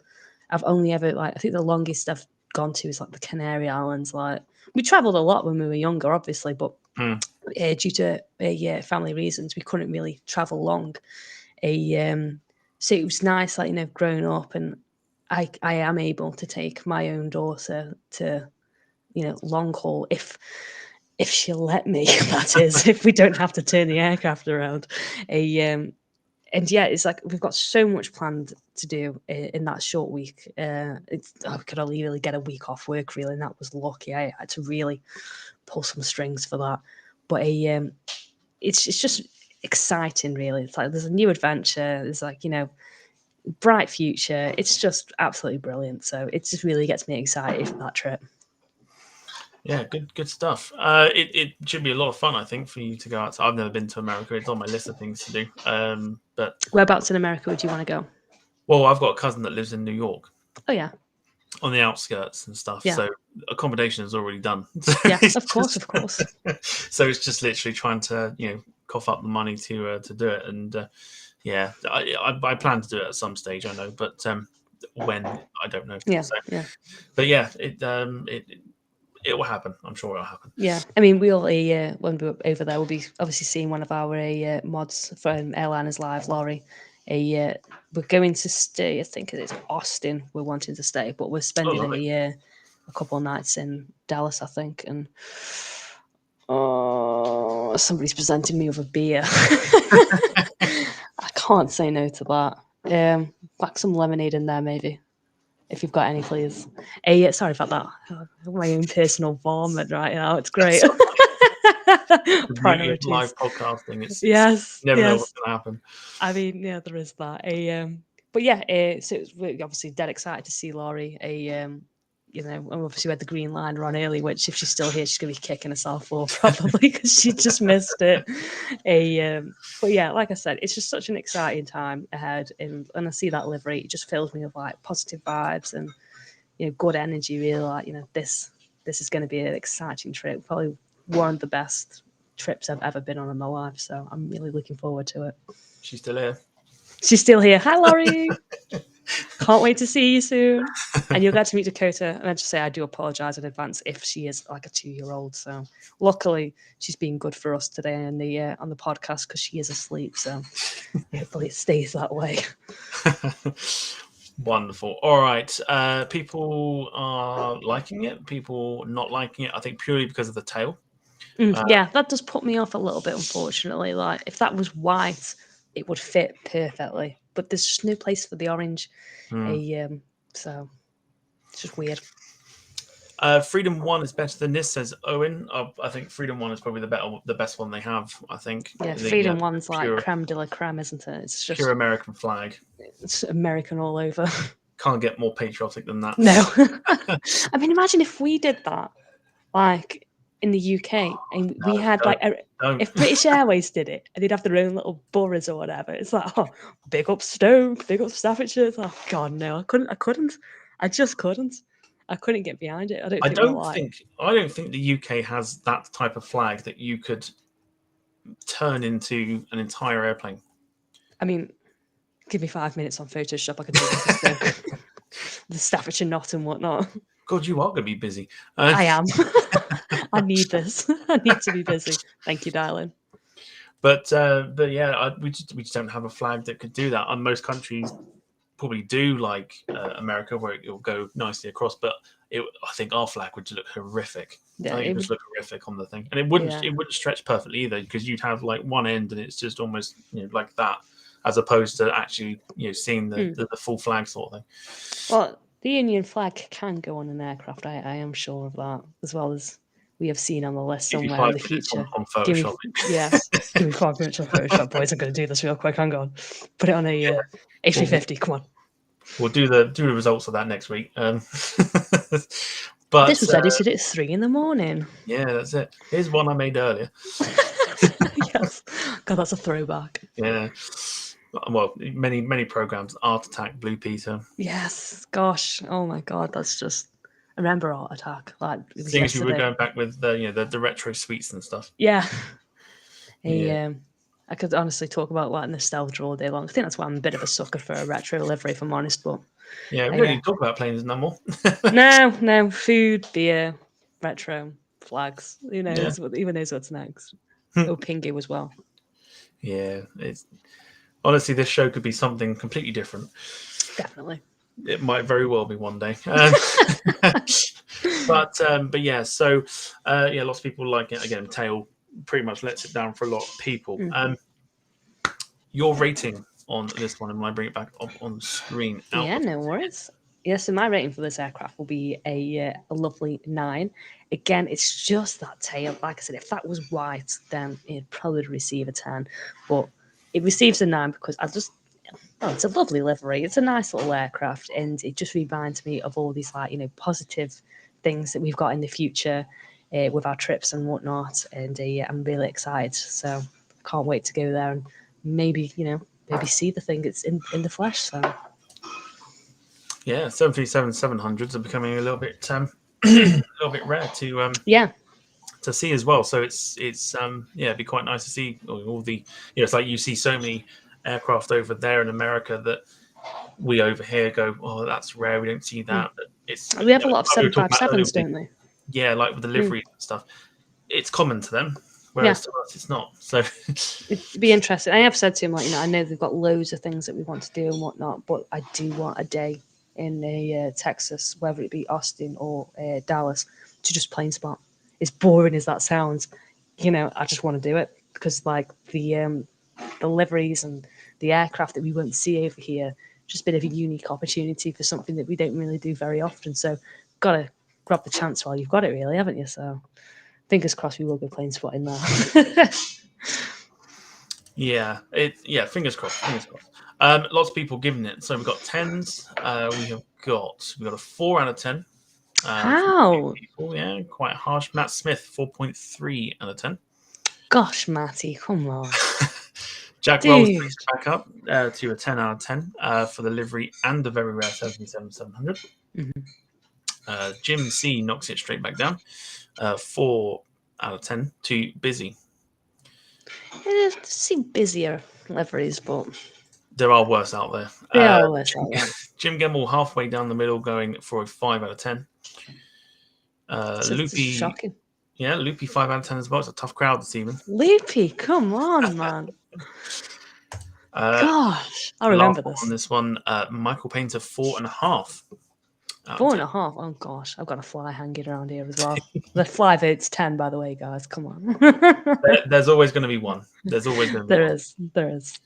I've only ever I think the longest I've gone to is like the Canary Islands. Like we travelled a lot when we were younger, obviously, but due to family reasons, we couldn't really travel long. So it was nice, like growing up and. I am able to take my own daughter to, long haul if she'll let me. That is, if we don't have to turn the aircraft around. And yeah, it's like we've got so much planned to do in that short week. I could only really get a week off work, really, and that was lucky. I had to really pull some strings for that. But it's just exciting, really. It's like there's a new adventure. There's like bright future. It's just absolutely brilliant. So it just really gets me excited for that trip. Yeah, good stuff. It should be a lot of fun, I think, for you to go out. So I've never been to America. It's on my list of things to do. But whereabouts in America would you want to go? Well, I've got a cousin that lives in New York. Oh yeah. On the outskirts and stuff. Yeah. So accommodation is already done. Yeah, of course. So it's just literally trying to cough up the money to do it. And yeah, I plan to do it at some stage, I know, but when I don't know. Yeah, so, yeah. But yeah, it will happen. I'm sure it'll happen. Yeah, I mean, we'll when we're over there, we'll be obviously seeing one of our mods from Airliners Live, Laurie. We're going to stay. I think it's Austin. We're wanting to stay, but we're spending a couple of nights in Dallas, I think, and somebody's presenting me with a beer. I can't say no to that. Back some lemonade in there, maybe, if you've got any, please. Sorry about that. My own personal vomit right now. It's great. Priorities. Live podcasting. It's never know what's going to happen. I mean, yeah, there is that. But yeah, so we're obviously dead excited to see Laurie. Obviously we had the green line run early, which if she's still here, she's going to be kicking herself for probably because she just missed it. But yeah, like I said, it's just such an exciting time ahead, and I see that livery, it just fills me with like positive vibes and good energy. Really, like this is going to be an exciting trip, probably one of the best trips I've ever been on in my life. So I'm really looking forward to it. She's still here. She's still here. Hi, Laurie. Can't wait to see you soon. And you'll get to meet Dakota. And I just say I do apologise in advance if she is like a 2-year-old. So luckily she's been good for us today on the podcast because she is asleep. So hopefully it stays that way. Wonderful. All right. People are liking it. People not liking it. I think purely because of the tail. Yeah, that does put me off a little bit, unfortunately. Like, if that was white, it would fit perfectly. But there's just no place for the orange. So it's just weird. Freedom 1 is better than this, says Owen. I think Freedom 1 is probably the best one they have, I think. Yeah, The, Freedom One's like pure, creme de la creme, isn't it? It's just pure American flag. it's American all over. Can't get more patriotic than that. No. I mean, imagine if we did that, like, in the UK, and we had, like, if British Airways did it, and they'd have their own little boroughs or whatever, it's like, oh, big up Stoke, big up Staffordshire. It's like, oh, God, no, I just couldn't. I couldn't get behind it. I don't think the UK has that type of flag that you could turn into an entire airplane. I mean, give me 5 minutes on Photoshop, I could do this. The Staffordshire knot and whatnot. God, you are going to be busy. I am. I need this. I need to be busy. Thank you, darling. But yeah, we just don't have a flag that could do that. And most countries probably do, like America, where it'll go nicely across. But I think our flag would look horrific. Yeah, I think it would just look horrific on the thing, and it wouldn't stretch perfectly either, because you'd have like one end and it's just almost like that, as opposed to actually seeing the full flag sort of thing. Well, the Union flag can go on an aircraft. I am sure of that, as well as we have seen on the list somewhere in the future. On Photoshop. Give me 5 minutes on Photoshop, boys. I'm going to do this real quick. Hang on. Put it on a A350. Come on. We'll do the results of that next week. But this was edited at 3 a.m. Yeah, that's it. Here's one I made earlier. Yes. God, that's a throwback. Yeah. Well, many programs. Art Attack, Blue Peter. Yes. Gosh. Oh my God. That's just. I remember Art Attack. Like, it was yesterday. We were going back with the retro suites and stuff. Yeah. I could honestly talk about like nostalgia all day long. I think that's why I'm a bit of a sucker for a retro livery, if I'm honest. But yeah, really talk about planes no more. No, food, beer, retro, flags. Who knows? Even knows what's next. Oh, Pingu as well. Yeah, it's honestly, this show could be something completely different. Definitely. It might very well be one day. But yeah, so lots of people like it. Again, tail pretty much lets it down for a lot of people. Your rating on this one, and when I bring it back up on the screen. Yeah, no worries. Yeah, so my rating for this aircraft will be a lovely 9. Again, it's just that tail. Like I said, if that was white, then it'd probably receive a 10. But it receives a 9 because it's a lovely livery. It's a nice little aircraft, and it just reminds me of all these positive things that we've got in the future with our trips and whatnot. And I'm really excited. So I can't wait to go there and maybe see the thing it's in the flesh. So yeah, 737-700s are becoming a little bit rare to see as well. So it's it'd be quite nice to see all the it's like you see so many aircraft over there in America that we over here go, oh, that's rare, we don't see that. But we have a lot of 757s, don't we? Yeah, like with the liveries and stuff, it's common to them, whereas to us it's not. So it'd be interesting. I have said to him, I know they've got loads of things that we want to do and whatnot, but I do want a day in Texas, whether it be Austin or Dallas, to just plane spot. As boring as that sounds, I just want to do it because the liveries and the aircraft that we won't see over here, just a bit of a unique opportunity for something that we don't really do very often. So gotta grab the chance while you've got it, really, haven't you? So fingers crossed we will go plane spotting there. Yeah, fingers crossed. Lots of people giving it. So we've got 10s. We've got a 4 out of 10. How? People, yeah, quite harsh. Matt Smith, 4.3 out of 10. Gosh, Matty, come on. Jack Rolls brings it back up to a 10 out of 10 for the livery and the very rare 737-700. Jim C knocks it straight back down. 4 out of 10 to busy. I've seen busier liveries, but there are worse out there. Jim Gemmell halfway down the middle, going for a 5 out of 10. Loopy, shocking. Yeah, Loopy 5 out of 10 as well. It's a tough crowd this evening. Loopy, come on, man. Gosh, I The remember last one this. on this one, Michael Painter 4.5. 4.5. Oh gosh, I've got a fly hanging around here as well. The fly vote's 10, by the way, guys. Come on. There's always going to be one. There's always going to be There one. is. There is.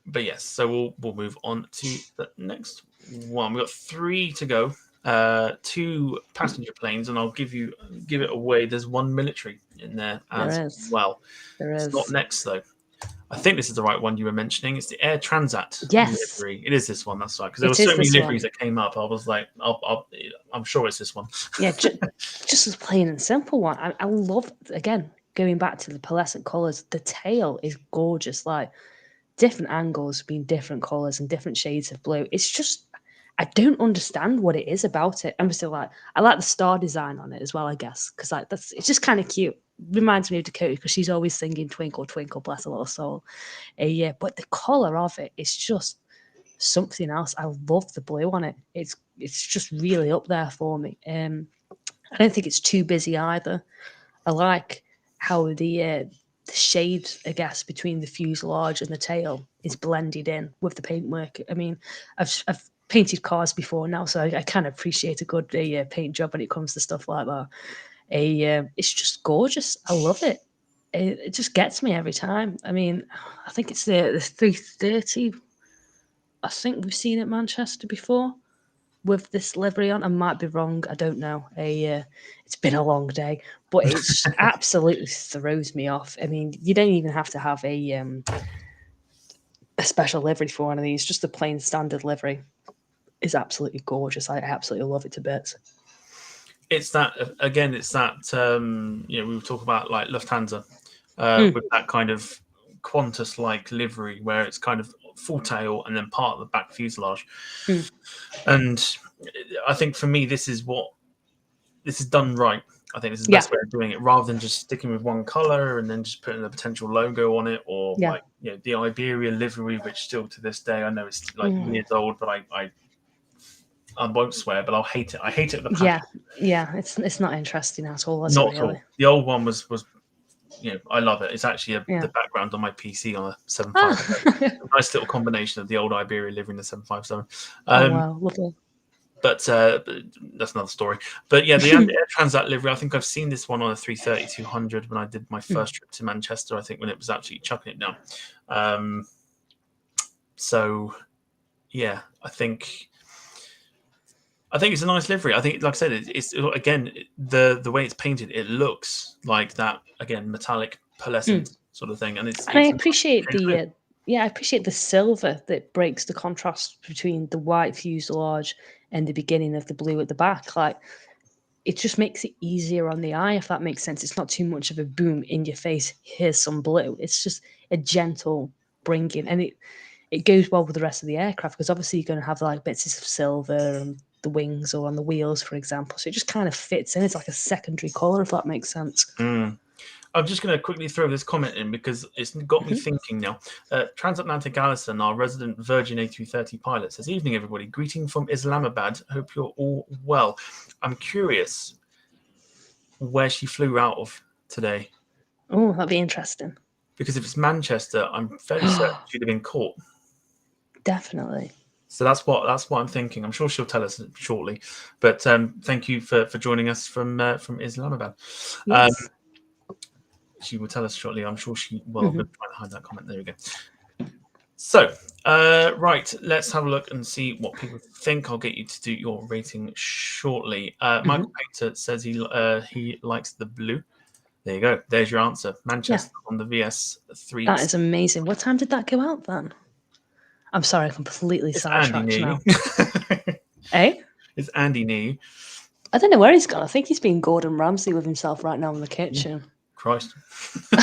But yes, so we'll move on to the next one. We've got 3 to go. 2 passenger planes, and I'll give it away. There's 1 military in there as well. There It's is. not next though. I think this is the right one you were mentioning. It's the Air Transat Yes. livery. It is this one. That's right. Because there It were so is many this liveries one. that came up. I was like, I'm sure it's this one. Yeah, just as plain and simple one. I love, again, going back to the pearlescent colours, the tail is gorgeous. Like, different angles being different colours and different shades of blue. It's just, I don't understand what it is about it. I'm still like, I like the star design on it as well, I guess, because like it's just kind of cute. Reminds me of Dakota because she's always singing "Twinkle Twinkle," bless her little soul. Yeah, but the colour of it is just something else. I love the blue on it. It's just really up there for me. I don't think it's too busy either. I like how the shades, I guess, between the fuselage and the tail is blended in with the paintwork. I mean, I've painted cars before now, so I kind of appreciate a good paint job when it comes to stuff like that. It's just gorgeous. I love it. It just gets me every time. I mean, I think it's the 330. I think we've seen at Manchester before with this livery on. I might be wrong. I don't know. It's been a long day, but it absolutely throws me off. I mean, you don't even have to have a special livery for one of these. Just the plain standard livery is absolutely gorgeous. I absolutely love it to bits. It's that again. It's that we were talking about like Lufthansa with that kind of Qantas-like livery where it's kind of full tail and then part of the back fuselage. And I think for me, this is done right. I think this is the best way of doing it, rather than just sticking with one color and then just putting a potential logo on it, or like the Iberia livery, which still to this day I know it's like years old, but I won't swear, but I'll hate it. I hate it with a passion. Yeah. It's not interesting at all. Not at all. The old one was I love it. It's actually the background on my PC on a 757. A nice little combination of the old Iberia livery and the 757. Oh wow, lovely. But that's another story. But yeah, the Air Transat livery, I think I've seen this one on a 330-200 when I did my first trip to Manchester, I think, when it was actually chucking it down. So yeah, I think it's a nice livery. I think, like I said, it's again, the way it's painted, it looks like that, again, metallic pearlescent sort of thing. And I appreciate I appreciate the silver that breaks the contrast between the white fuselage and the beginning of the blue at the back. Like, it just makes it easier on the eye, if that makes sense. It's not too much of a boom in your face, here's some blue. It's just a gentle bringing, and it goes well with the rest of the aircraft, because obviously you're going to have like bits of silver and the wings or on the wheels, for example. So it just kind of fits in. It's like a secondary colour, if that makes sense. I'm just going to quickly throw this comment in because it's got me thinking now. Transatlantic Allison, our resident Virgin A330 pilot, says, "Evening, everybody. Greeting from Islamabad. Hope you're all well." I'm curious where she flew out of today. Oh, that'd be interesting. Because if it's Manchester, I'm fairly certain she'd have been caught. Definitely. So that's what I'm thinking. I'm sure she'll tell us shortly. But thank you for joining us from Islamabad. Yes. She will tell us shortly. I'm sure she will. I'm trying to hide that comment. There we go. So, right, let's have a look and see what people think. I'll get you to do your rating shortly. Michael Painter says he likes the blue. There you go. There's your answer. Manchester on the VS3. That is amazing. What time did that go out then? I'm sorry, I completely sidetracked now. Eh? It's Andy near you. I don't know where he's gone. I think he's being Gordon Ramsay with himself right now in the kitchen. Christ. I'm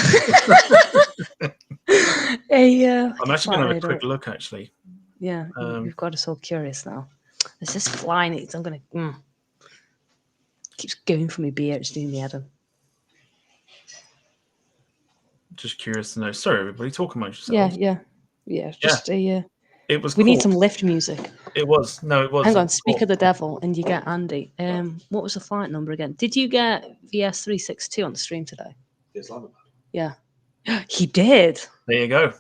actually going to have a quick look, actually. Yeah, you've got us all curious now. There's this fly in it. I'm going to... keeps going for me beer. It's doing me head in. Just curious to know. Sorry, everybody, talk amongst yourselves. Yeah. Just it was. We need some lift music. It was. No, it was. Hang on, speak of the devil, and you get Andy. What was the flight number again? Did you get VS362 on the stream today? Islamabad. Yeah. He did. There you go.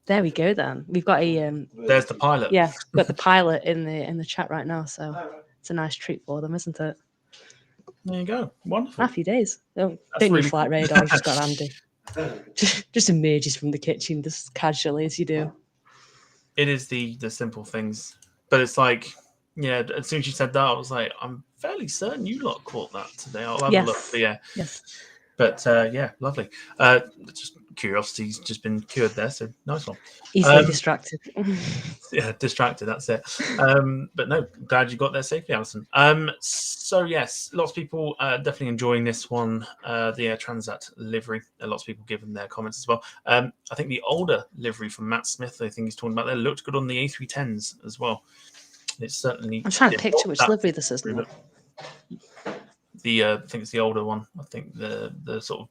There we go. Then we've got a There's the pilot. yeah, got the pilot in the chat right now. So it's a nice treat for them, isn't it? There you go. Wonderful. Happy days. Don't That's need really flight radar. He's just got Andy. Just emerges from the kitchen just casually as you do. It is the simple things, but it's like, yeah. As soon as you said that, I was like, I'm fairly certain you lot caught that today. I'll have a look. But yeah. Yes. But yeah, lovely. Just curiosity's just been cured there, so nice one. Easily distracted. Yeah, distracted. That's it. But no, glad you got there safely, Alison. So yes, lots of people definitely enjoying this one. The Air Transat livery. Lots of people giving their comments as well. I think the older livery from Matt Smith, I think he's talking about there, looked good on the A310s as well. It's certainly. I'm trying to picture which livery this is now. I think it's the older one. I think the sort of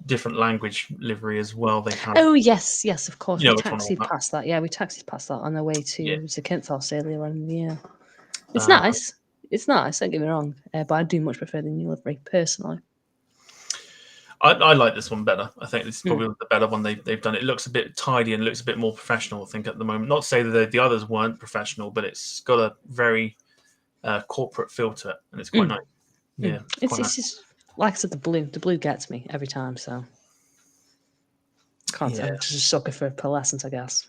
different language livery as well. They have. Oh yes, of course. You know We taxied past that. Yeah, we taxied past that on the way to Zakynthos earlier on in the year. It's nice. It's nice. Don't get me wrong, but I do much prefer the new livery personally. I like this one better. I think this is probably the better one they've done. It looks a bit tidy and looks a bit more professional, I think, at the moment. Not to say that the others weren't professional, but it's got a very corporate feel to it, and it's quite nice. Yeah, it's just like I said, the blue gets me every time. So I'm just a sucker for pearlescent, I guess.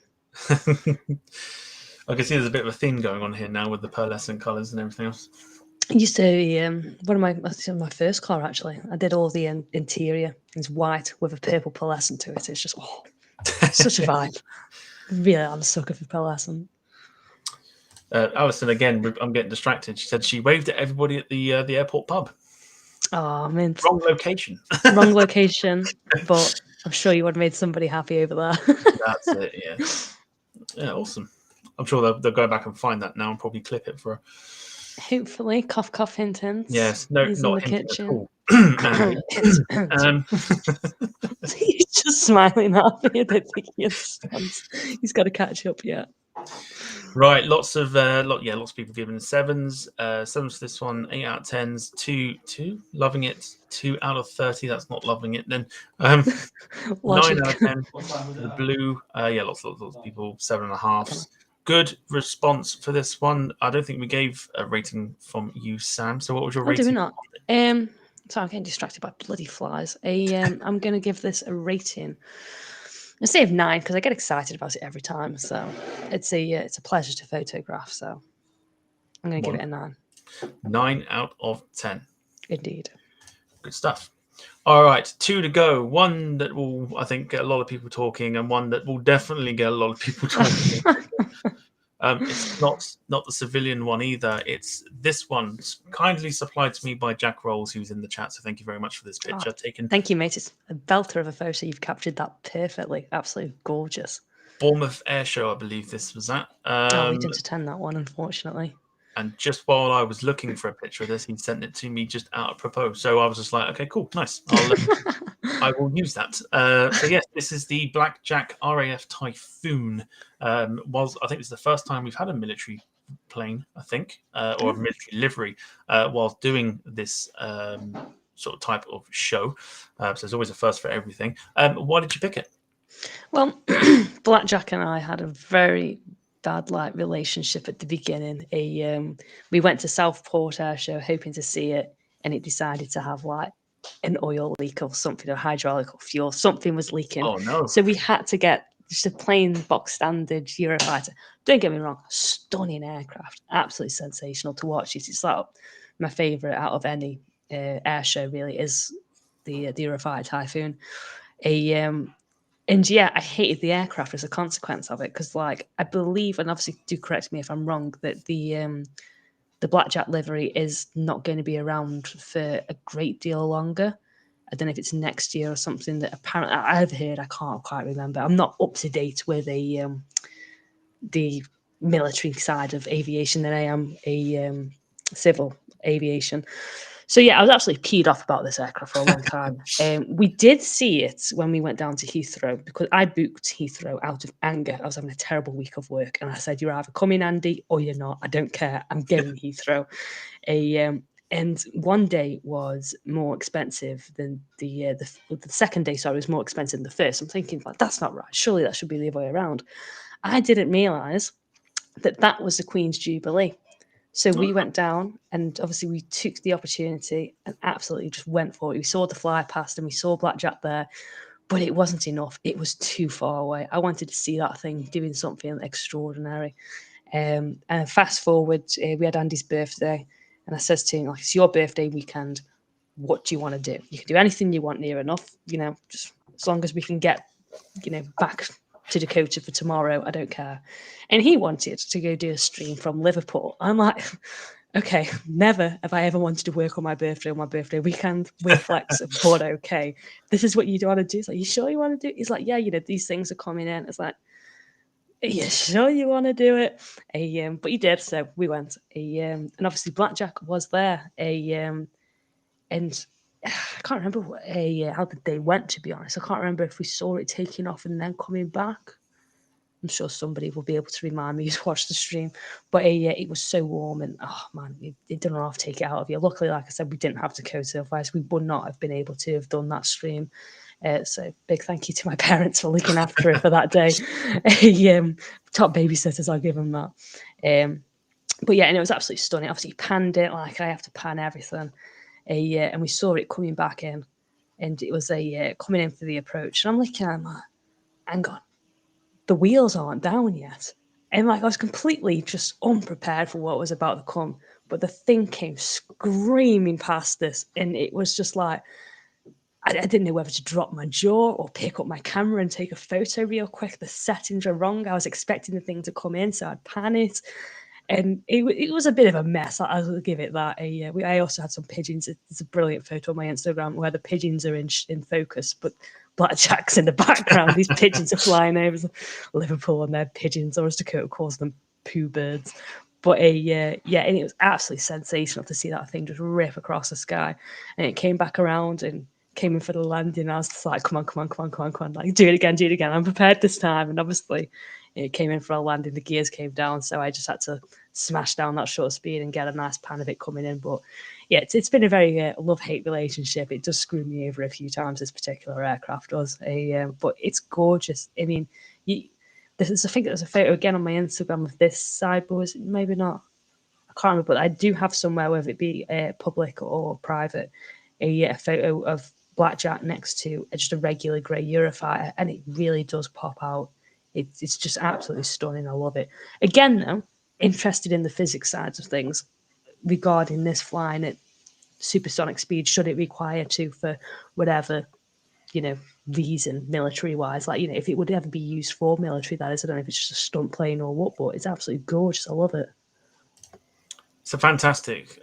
I can see there's a bit of a theme going on here now with the pearlescent colours and everything else. It used to be one of my first car actually. I did all the interior. It's white with a purple pearlescent to it. It's just such a vibe. Really, I'm a sucker for pearlescent. Alison, again, I'm getting distracted. She said she waved at everybody at the airport pub. Oh, I mean, wrong location. Wrong location, but I'm sure you would have made somebody happy over there. That's it. Yeah. Yeah. Awesome. I'm sure they'll go back and find that now and probably clip it for her. Hopefully, cough, cough, hint, hint. Yes, no, He's not in the kitchen. He's just smiling at me. I don't think he understands. He's got to catch up yet. Right, lots of people giving sevens. Sevens for this one, 8 out of 10s, 2, loving it, 2 out of 30. That's not loving it. Then 9 out of 10. The blue, lots of people 7.5. Good response for this one. I don't think we gave a rating from you, Sam. So what was your rating? Do we not? So I'm getting distracted by bloody flies. I'm going to give this a rating. I'll say of 9 because I get excited about it every time. So it's a pleasure to photograph. So I'm going to give it a 9. 9 out of 10. Indeed. Good stuff. All right, 2 to go. One that will, I think, get a lot of people talking, and one that will definitely get a lot of people talking. It's not the civilian one either. It's this one, kindly supplied to me by Jack Rolls, who's in the chat. So thank you very much for this picture. Thank you, mate. It's a belter of a photo. You've captured that perfectly. Absolutely gorgeous. Bournemouth Air Show, I believe this was at. We didn't attend that one, unfortunately. And just while I was looking for a picture of this, he sent it to me just out of propos. So I was just like, okay, cool, nice. I will use that. So yes, this is the Blackjack RAF Typhoon. I think it's the first time we've had a military plane, I think, or a military livery whilst doing this sort of type of show. So there's always a first for everything. Why did you pick it? Well, Blackjack and I had a very bad relationship at the beginning. We went to Southport Air Show hoping to see it, and it decided to have an oil leak or something, or hydraulic or fuel. Something was leaking. Oh no! So we had to get just a plain box standard Eurofighter. Don't get me wrong, stunning aircraft, absolutely sensational to watch. It's like my favourite out of any air show. Really is the Eurofighter Typhoon. And yeah, I hated the aircraft as a consequence of it because, I believe, and obviously do correct me if I'm wrong, that the Blackjack livery is not going to be around for a great deal longer. I don't know if it's next year or something that apparently I've heard. I can't quite remember. I'm not up to date with the military side of aviation than I am a civil aviation. So yeah, I was absolutely peed off about this aircraft for a long time. We did see it when we went down to Heathrow because I booked Heathrow out of anger. I was having a terrible week of work, and I said, "You're either coming, Andy, or you're not. I don't care. I'm going Heathrow." And one day was more expensive than the second day. Sorry, was more expensive than the first. I'm thinking, like, that's not right. Surely that should be the other way around. I didn't realise that was the Queen's Jubilee. So we went down, and obviously we took the opportunity and absolutely just went for it. We saw the fly past, and we saw Blackjack there, but it wasn't enough. It was too far away. I wanted to see that thing doing something extraordinary. And fast forward, we had Andy's birthday, and I says to him, like, it's your birthday weekend. What do you want to do? You can do anything you want near enough, just as long as we can get, back to Dakota for tomorrow. I don't care. And he wanted to go do a stream from Liverpool. I'm like, okay, never have I ever wanted to work on my birthday weekend with Flex, but okay, this is what you want to do. It's like, you sure you want to do it? He's like, yeah, these things are coming in. It's like, are you sure you want to do it? But he did, so we went. And obviously Blackjack was there. And I can't remember how the day went, to be honest. I can't remember if we saw it taking off and then coming back. I'm sure somebody will be able to remind me who's watched the stream. But it was so warm, and oh man, it didn't have to take it out of you. Luckily, like I said, we didn't have Dakota, otherwise we would not have been able to have done that stream. So big thank you to my parents for looking after it for that day. Top babysitters, I'll give them that. But yeah, and it was absolutely stunning. Obviously, panned it like I have to pan everything. And we saw it coming back in, and it was coming in for the approach. And I'm looking at him, hang on, the wheels aren't down yet. And like, I was completely just unprepared for what was about to come. But the thing came screaming past us, and it was just like, I didn't know whether to drop my jaw or pick up my camera and take a photo real quick. The settings were wrong. I was expecting the thing to come in, so I'd pan it. And it was a bit of a mess. I'll give it that. I also had some pigeons. It's a brilliant photo on my Instagram where the pigeons are in focus, but Blackjack's in the background. These pigeons are flying over Liverpool, and they're pigeons, or as Dakota calls them, poo birds. But and it was absolutely sensational to see that thing just rip across the sky. And it came back around and came in for the landing. I was just like, come on. Like, do it again. I'm prepared this time. And obviously it came in for a landing. The gears came down. So I just had to smash down that short speed and get a nice pan of it coming in. But yeah, it's been a very love-hate relationship. It does screw me over a few times, this particular aircraft does. But it's gorgeous. I mean, I think there's a photo again on my Instagram of this side, but was it maybe not? I can't remember, but I do have somewhere, whether it be public or private, a photo of Blackjack next to just a regular grey Eurofighter, and it really does pop out. It's just absolutely stunning. I love it. Again, though, interested in the physics sides of things regarding this flying at supersonic speed, should it require to, for whatever, reason, military-wise. Like, if it would ever be used for military, that is. I don't know if it's just a stunt plane or what, but it's absolutely gorgeous. I love it. It's a fantastic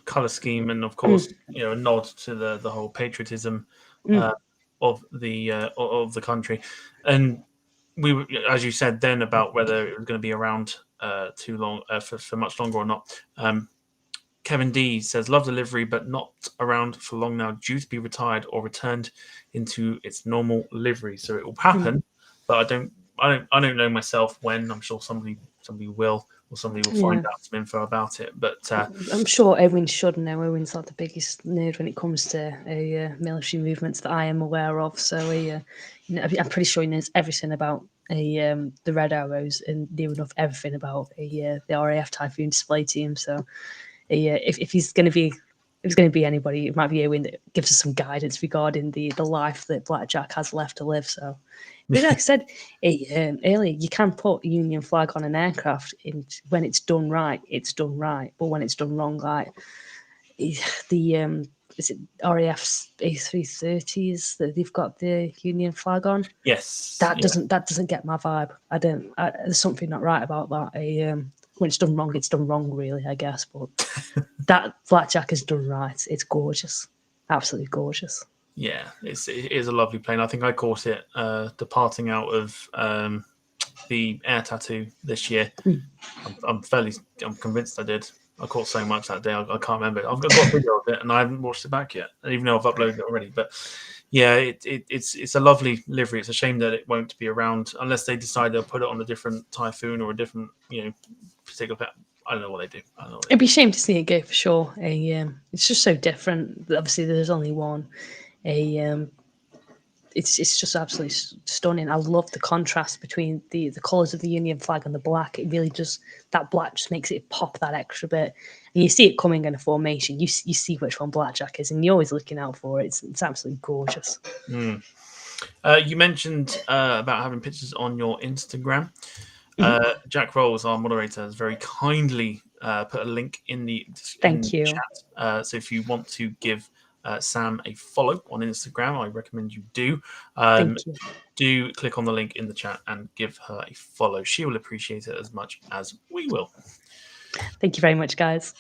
color scheme, and of course, a nod to the whole patriotism of the country. And we were, as you said then, about whether it was going to be around too long for much longer or not. Kevin D says, "Love delivery, but not around for long now. Due to be retired or returned into its normal livery. So it will happen, but I don't know myself when. I'm sure somebody will." Or somebody will find out some info about it. But I'm sure Owen should know. Owen's like the biggest nerd when it comes to military movements that I am aware of. So I'm pretty sure he knows everything about the Red Arrows and near enough everything about the RAF Typhoon display team. So if he's going to be, if it's going to be anybody, it might be Owen that gives us some guidance regarding the life that Blackjack has left to live. So. But like I said earlier, you can put a Union flag on an aircraft, and when it's done right, it's done right. But when it's done wrong, like the is it RAF's A330s that they've got the Union flag on? yes, That doesn't get my vibe. There's something not right about that. When it's done wrong, really, I guess. But that Blackjack is done right. It's gorgeous, absolutely gorgeous. Yeah, it is a lovely plane. I think I caught it departing out of the Air Tattoo this year. I'm convinced I did. I caught so much that day. I can't remember. I've got a video of it, and I haven't watched it back yet, even though I've uploaded it already. But yeah, it's a lovely livery. It's a shame that it won't be around unless they decide they'll put it on a different Typhoon or a different particular. I don't know what they do. I don't know what they It'd be do. a shame to see it go for sure. It's just so different. Obviously, there's only one. It's just absolutely stunning. I love the contrast between the colours of the Union flag and the black. It really just, that black just makes it pop that extra bit. And you see it coming in a formation. You see which one Blackjack is, and you're always looking out for it. It's absolutely gorgeous. You mentioned about having pictures on your Instagram. Jack Rolls, our moderator, has very kindly put a link in the Thank you. chat. So if you want to give Sam a follow on Instagram, I recommend you do. Thank you. Do click on the link in the chat and give her a follow. She will appreciate it as much as we will. Thank you very much, guys.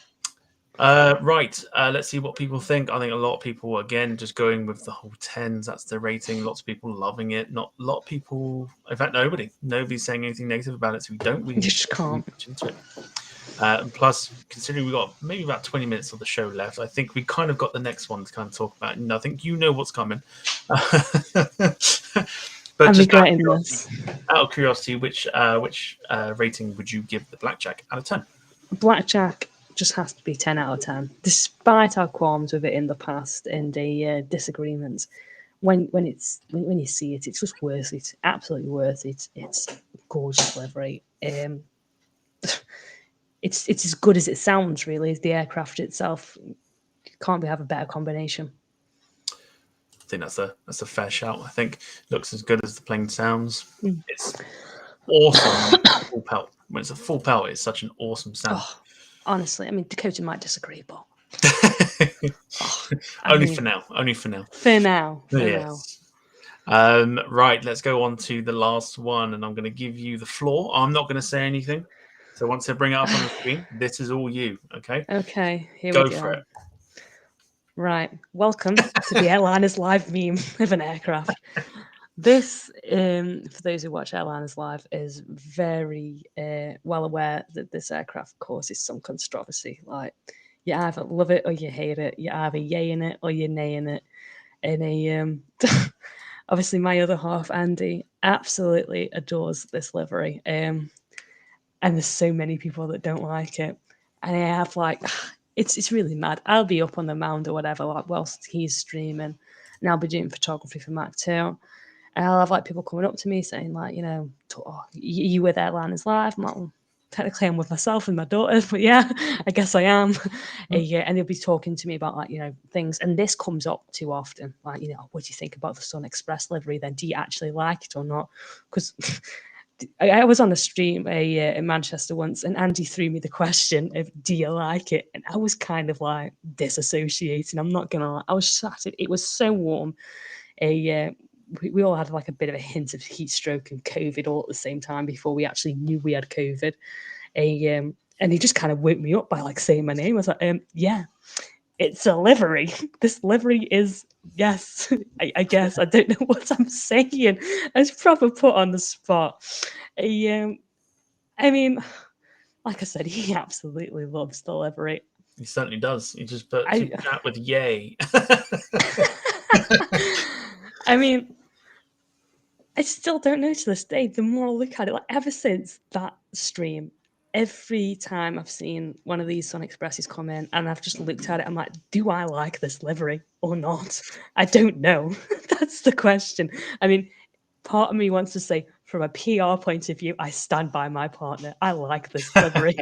Right. Let's see what people think. I think a lot of people, again, just going with the whole 10s. That's the rating. Lots of people loving it. Not a lot of people, in fact, nobody's saying anything negative about it. So we don't really You just can't. much into it. Plus, considering we've got maybe about 20 minutes of the show left, I think we kind of got the next one to kind of talk about. And I think you know what's coming. But I'm just regretting this. out of curiosity, which rating would you give the Blackjack out of 10? Blackjack just has to be 10 out of 10, despite our qualms with it in the past and disagreements. When you see it, it's just worth it. Absolutely worth it. It's gorgeous livery. It's as good as it sounds. Really, as the aircraft itself. Can't have a better combination. I think that's a fair shout. I think looks as good as the plane sounds. It's awesome. Full pelt. When it's a full pelt, it's such an awesome sound. Oh, honestly, I mean, Dakota might disagree, but only for now. Only for now. For now. Yes. Right, let's go on to the last one, and I'm going to give you the floor. I'm not going to say anything. So once I bring it up on the screen, this is all you. Okay. Okay. Here go we go. for it. Right. Welcome to the Airliners live meme of an aircraft. This, for those who watch Airliners live, is very well aware that this aircraft causes some controversy. Like, you either love it or you hate it. You either yaying it or you're naying it. And obviously, my other half, Andy, absolutely adores this livery. And there's so many people that don't like it. And I have it's really mad. I'll be up on the mound or whatever, like whilst he's streaming, and I'll be doing photography for Mac 2. And I'll have people coming up to me saying, you with Airliners Live? I'm like, well, technically I'm with myself and my daughter, but yeah, I guess I am. And they'll be talking to me about things. And this comes up too often. What do you think about the Sun Express livery then? Do you actually like it or not? Because I was on a stream in Manchester once, and Andy threw me the question of, do you like it? And I was kind of disassociating. I'm not going to lie. I was shattered. It was so warm. We all had a bit of a hint of heat stroke and COVID all at the same time before we actually knew we had COVID. And he just kind of woke me up by saying my name. I was like, yeah, it's a livery. This livery is, yes, I guess. I don't know what I'm saying. I was proper put on the spot. I mean, like I said, he absolutely loves the livery. He certainly does. He just put that with yay. I mean, I still don't know to this day. The more I look at it, ever since that stream, every time I've seen one of these Sun Expresses come in and I've just looked at it, I'm like, do I like this livery or not? I don't know. That's the question. I mean, part of me wants to say, from a PR point of view, I stand by my partner. I like this livery.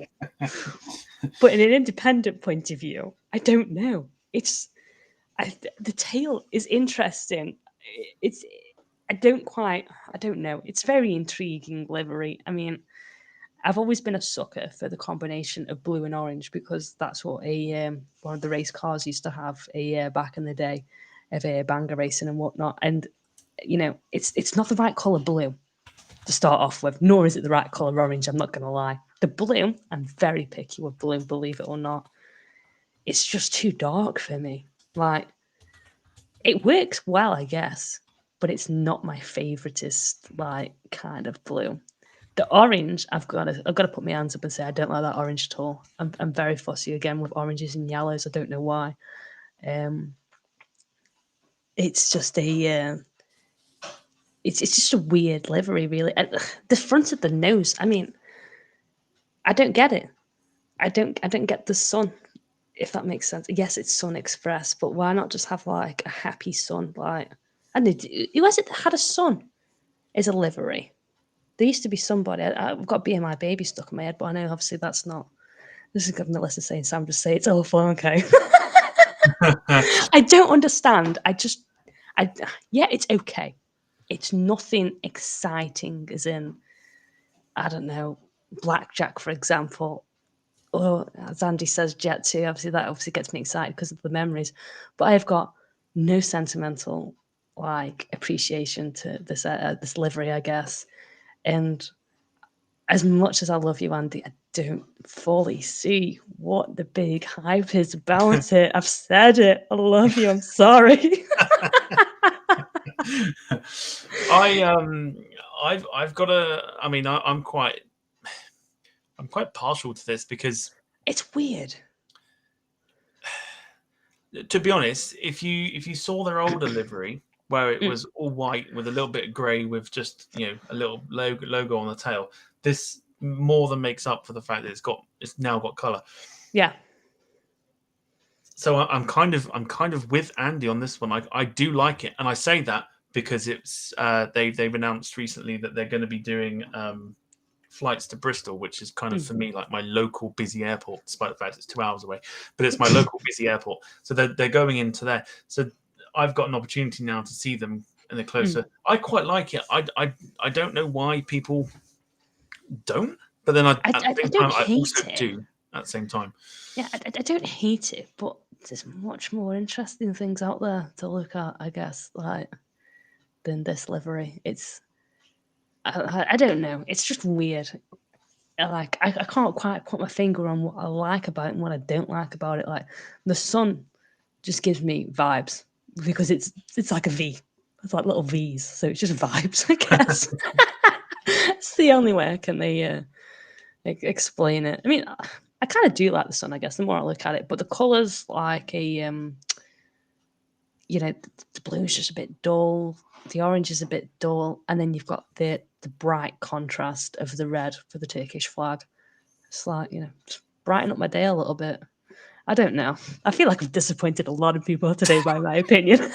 But in an independent point of view, I don't know. The tail is interesting. I don't know. It's very intriguing livery. I mean, I've always been a sucker for the combination of blue and orange because that's what one of the race cars used to have back in the day of banger racing and whatnot. And it's not the right color blue to start off with, nor is it the right color orange. I'm not going to lie. The blue, I'm very picky with blue, believe it or not. It's just too dark for me. It works well, I guess, but it's not my favoritist kind of blue. The orange, I've got to put my hands up and say I don't like that orange at all. I'm very fussy again with oranges and yellows. I don't know why. It's just it's just a weird livery, really. The front of the nose, I mean, I don't get it. I don't get the sun, if that makes sense. Yes, it's Sun Express, but why not just have like a happy sun? Like, and who has it that had a sun as a livery? There used to be somebody. I've got Be My Baby stuck in my head, but I know obviously that's not. This is good. Melissa saying, Sam, just say it's awful. Okay. I don't understand. Yeah, it's okay. It's nothing exciting, as in, I don't know, blackjack, for example. Or as Andy says, Jet 2. Obviously, that obviously gets me excited because of the memories. But I have got no sentimental like appreciation to this livery, I guess. And as much as I love you, Andy, I don't fully see what the big hype is about it. I've said it. I love you. I'm sorry. I've got a. I mean, I'm quite partial to this because It's weird. to be honest, if you saw their older livery where it was all white with a little bit of grey with just a little logo on the tail, this more than makes up for the fact that it's now got colour. Yeah. So I'm kind of with Andy on this one. I do like it, and I say that because it's they've announced recently that they're going to be doing flights to Bristol, which is kind of for me like my local busy airport, despite the fact it's 2 hours away. But it's my local busy airport, so they're going into there. So I've got an opportunity now to see them, and they're closer. I quite like it. I don't know why people don't, but then at the same time, I also do at the same time. Yeah, I don't hate it, but there's much more interesting things out there to look at, I guess, like than this livery. It's I don't know. It's just weird. Like I can't quite put my finger on what I like about it and what I don't like about it. Like the sun just gives me vibes because it's like a V. It's like little V's, so it's just vibes, I guess. It's the only way I can explain it. I mean, I kind of do like the sun, I guess, the more I look at it. But the colours, like the blue is just a bit dull. The orange is a bit dull. And then you've got the bright contrast of the red for the Turkish flag. It's like, just brighten up my day a little bit. I don't know. I feel like I've disappointed a lot of people today by my opinion.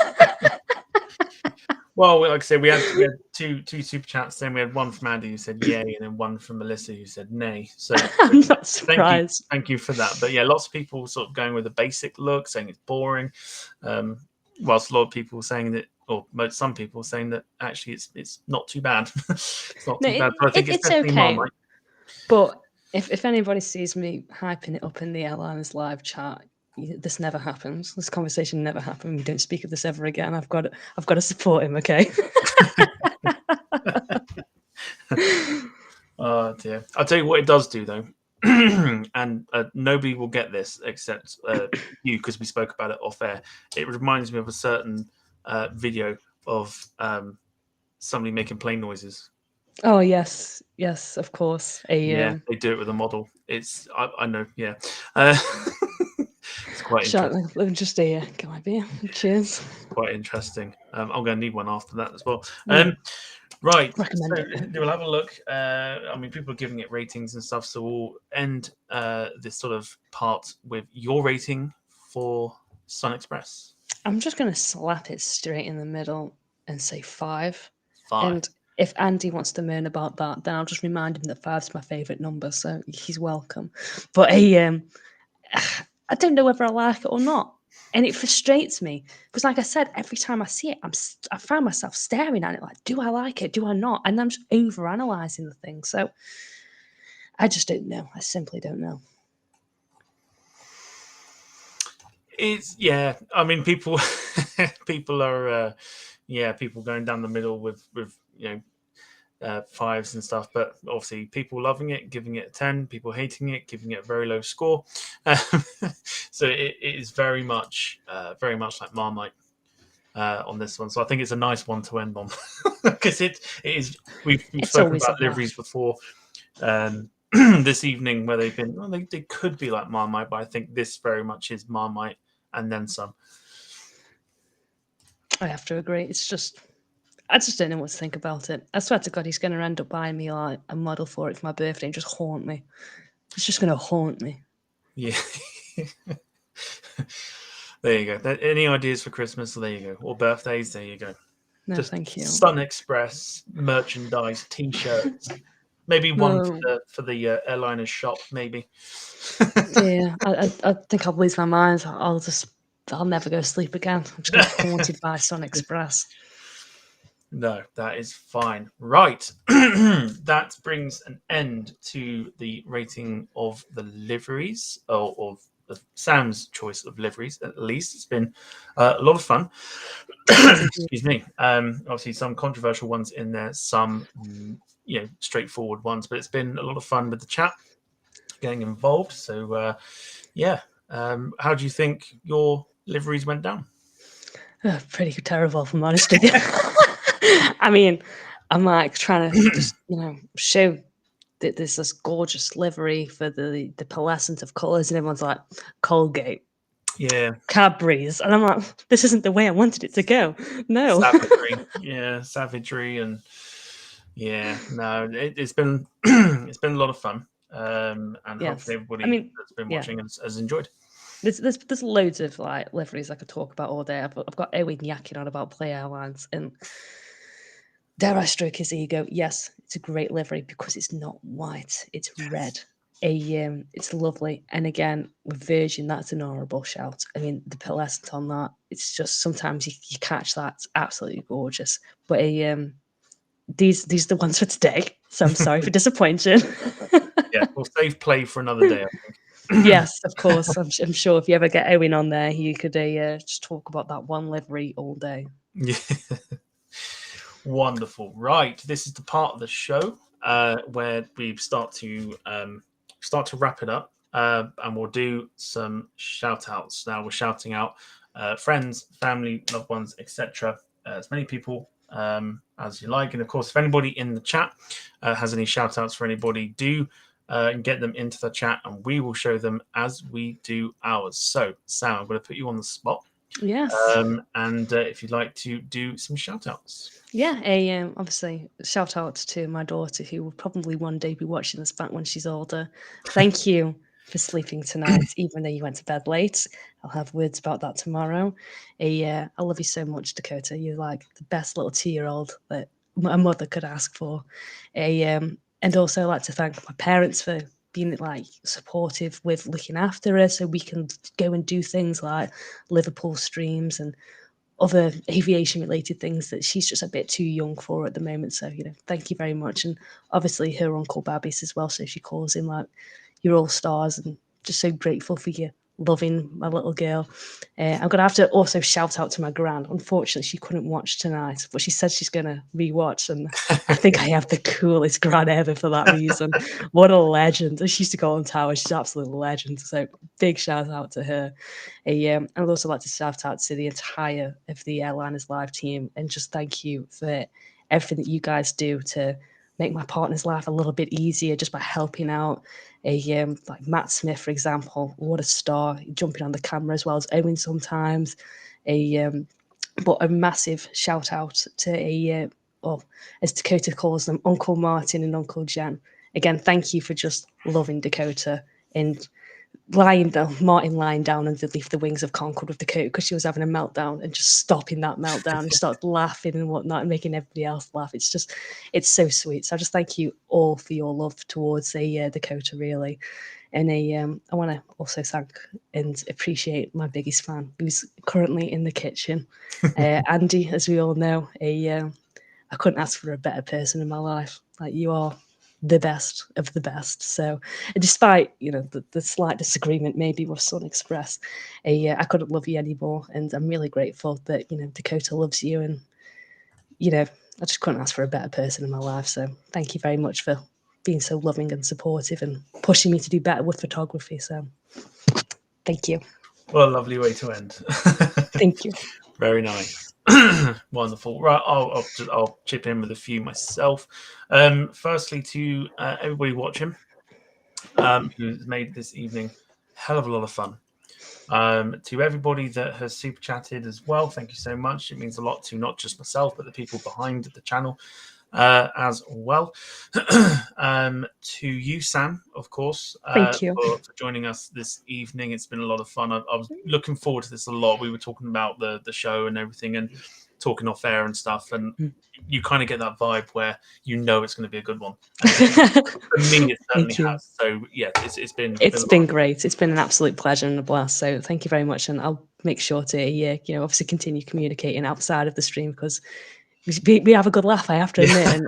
Well, like I said, we had two super chats. Then we had one from Andy who said yay, and then one from Melissa who said nay. So I'm not surprised. Thank you for that. But yeah, lots of people sort of going with a basic look, saying it's boring, whilst a lot of people saying that, or some people saying that actually it's not too bad. It's not too bad. But I think it's definitely okay. Marmite. But if anybody sees me hyping it up in the Airliners live chat, this never happens. This conversation never happened. We don't speak of this ever again. I've got to support him, okay? Oh dear! I'll tell you what it does do though, and nobody will get this except you because we spoke about it off air. It reminds me of a certain video of somebody making plane noises. Oh yes, of course. Yeah, they do it with a model. I know. Yeah. It's quite interesting. Just a can I be? Cheers. Quite interesting. I'm going to need one after that as well. Right. Recommend it. We'll have a look. I mean, people are giving it ratings and stuff, so we'll end this sort of part with your rating for Sun Express. I'm just going to slap it straight in the middle and say 5. 5. And if Andy wants to moan about that, then I'll just remind him that 5's my favourite number, so he's welcome. But I don't know whether I like it or not. And it frustrates me because, like I said, every time I see it, I find myself staring at it like, do I like it? Do I not? And I'm just overanalyzing the thing. So I just don't know. I simply don't know. I mean, people are people going down the middle with 5s and stuff, but obviously people loving it, giving it a 10, people hating it, giving it a very low score. So it is very much like Marmite on this one. So I think it's a nice one to end on because it is. We've spoken about liveries before this evening where they've been. Well, they could be like Marmite, but I think this very much is Marmite and then some. I have to agree. I just don't know what to think about it. I swear to God, he's going to end up buying me like a model for it for my birthday and just haunt me. It's just going to haunt me. Yeah. There you go. Any ideas for Christmas? There you go. Or birthdays? There you go. No, Just thank you. Sun Express merchandise, T-shirts, maybe one No, for the Airliners shop, maybe. yeah, I think I'll lose my mind. I'll never go to sleep again. I'm just gonna be haunted by Sun Express. No, that is fine. Right. That brings an end to the rating of the liveries, or of Sam's choice of liveries, at least. It's been a lot of fun. Excuse me. Obviously, some controversial ones in there, some straightforward ones, but it's been a lot of fun with the chat, getting involved. So, yeah. How do you think your liveries went down? Pretty terrible, if I'm honest with you. I mean, I'm like trying to just show that there's this gorgeous livery for the pearlescent of colours, and everyone's like Colgate, Yeah, Cadbury's, and I'm like, this isn't the way I wanted it to go. No. savagery. Yeah, savagery, and yeah, no, it's been it's been a lot of fun, and Yes. hopefully I everybody mean, that's been yeah. watching has enjoyed. There's loads of like liveries I could talk about all day. I've got Owen yakking on about Play Airlines, and dare I stroke his ego? Yes, it's a great livery because it's not white; it's red. It's lovely, and again with Virgin, that's an honourable shout. I mean, the pearlescent on that, it's just sometimes you catch that. It's absolutely gorgeous. But these are the ones for today. So I'm sorry for disappointing. Yeah, we'll save play for another day, I think. Yes, of course. I'm sure if you ever get Owen on there, you could just talk about that one livery all day. Yeah. Wonderful. Right, this is the part of the show where we start to wrap it up, and we'll do some shout outs. Now we're shouting out friends, family, loved ones, etc. As many people as you like, and of course, if anybody in the chat has any shout outs for anybody, do get them into the chat, and we will show them as we do ours. So, Sam, I'm going to put you on the spot. Yes. And if you'd like to do some shout outs. Yeah, obviously shout out to my daughter who will probably one day be watching this back when she's older. Thank you for sleeping tonight, even though you went to bed late. I'll have words about that tomorrow. I love you so much, Dakota. You're like the best little 2-year-old that a mother could ask for. And also I'd like to thank my parents for being like supportive with looking after her so we can go and do things like Liverpool streams and other aviation related things that she's just a bit too young for at the moment. So, thank you very much. And obviously her uncle Babis as well. So she calls him like your all stars, and just so grateful for you loving my little girl. I'm going to have to also shout out to my gran. Unfortunately, she couldn't watch tonight, but she said she's going to rewatch. And I think I have the coolest gran ever for that reason. What a legend. She used to go on tower. She's an absolute legend. So big shout out to her. I'd also like to shout out to the entire of the Airliners live team and just thank you for everything that you guys do to make my partner's life a little bit easier just by helping out. Like Matt Smith, for example, what a star, jumping on the camera as well as Owen sometimes. But a massive shout out to as Dakota calls them, Uncle Martin and Uncle Jan. Again, thank you for just loving Dakota and Martin lying down underneath the wings of Concord with Dakota because she was having a meltdown and just stopping that meltdown and start laughing and whatnot and making everybody else laugh. It's so sweet. So I just thank you all for your love towards Dakota, really. And I want to also thank and appreciate my biggest fan who's currently in the kitchen. Andy, as we all know, I couldn't ask for a better person in my life. Like, you are the best of the best. So despite, the slight disagreement maybe with Sun Express, I couldn't love you anymore. And I'm really grateful that, Dakota loves you. And, I just couldn't ask for a better person in my life. So thank you very much for being so loving and supportive and pushing me to do better with photography. So thank you. What a lovely way to end. Thank you. Very nice. Wonderful. Right, I'll chip in with a few myself. Firstly, to everybody watching, who's made this evening a hell of a lot of fun. To everybody that has super chatted as well, thank you so much. It means a lot to not just myself, but the people behind the channel. as well. To you, Sam, of course, Thank you. for joining us this evening. It's been a lot of fun. I was looking forward to this a lot. We were talking about the show and everything, and talking off air and stuff, and you kind of get that vibe where you know it's going to be a good one. And for me, it certainly Thank you. has. So yeah, it's been Great. It's been an absolute pleasure and a blast. So thank you very much, and I'll make sure to obviously continue communicating outside of the stream because we have a good laugh. I have to admit, and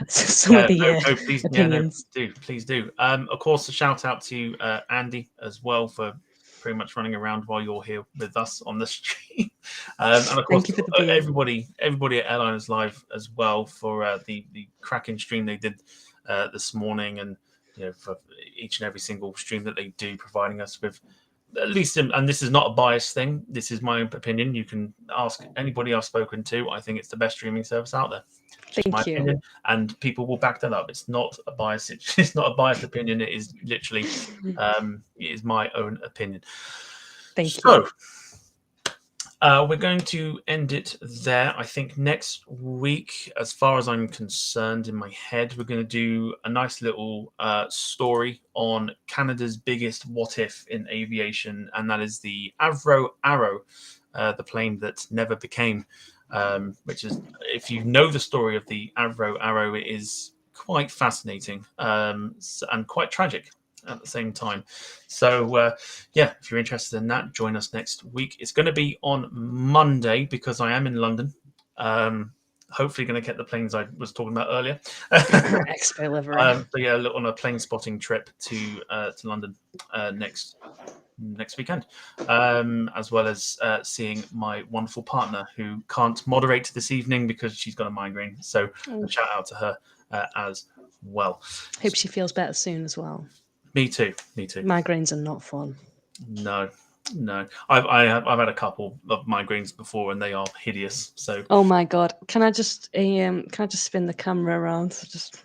some of the opinions. Please do. Of course, a shout out to Andy as well for pretty much running around while you're here with us on the stream, and of course Thank you for the everybody at Airliners Live as well for the cracking stream they did this morning, and for each and every single stream that they do, providing us with at least, and this is not a biased thing, this is my own opinion. You can ask anybody I've spoken to. I think it's the best streaming service out there. Thank you. Opinion, and people will back that up. It's not a bias. It's not a biased opinion. It is literally, it is my own opinion. Thank you. We're going to end it there. I think next week, as far as I'm concerned, in my head, we're going to do a nice little story on Canada's biggest what if in aviation, and that is the Avro Arrow, the plane that never became. Which is, if you know the story of the Avro Arrow, it is quite fascinating and quite tragic at the same time. So, if you're interested in that, join us next week. It's going to be on Monday because I am in London. Hopefully going to get the planes I was talking about earlier. Expo livery. On a plane spotting trip to London next weekend, as well as seeing my wonderful partner who can't moderate this evening because she's got a migraine. So a shout out to her as well. Hope she feels better soon as well. Me too. Migraines are not fun. No. I've had a couple of migraines before and they are hideous. So oh my god, can I just spin the camera around? Just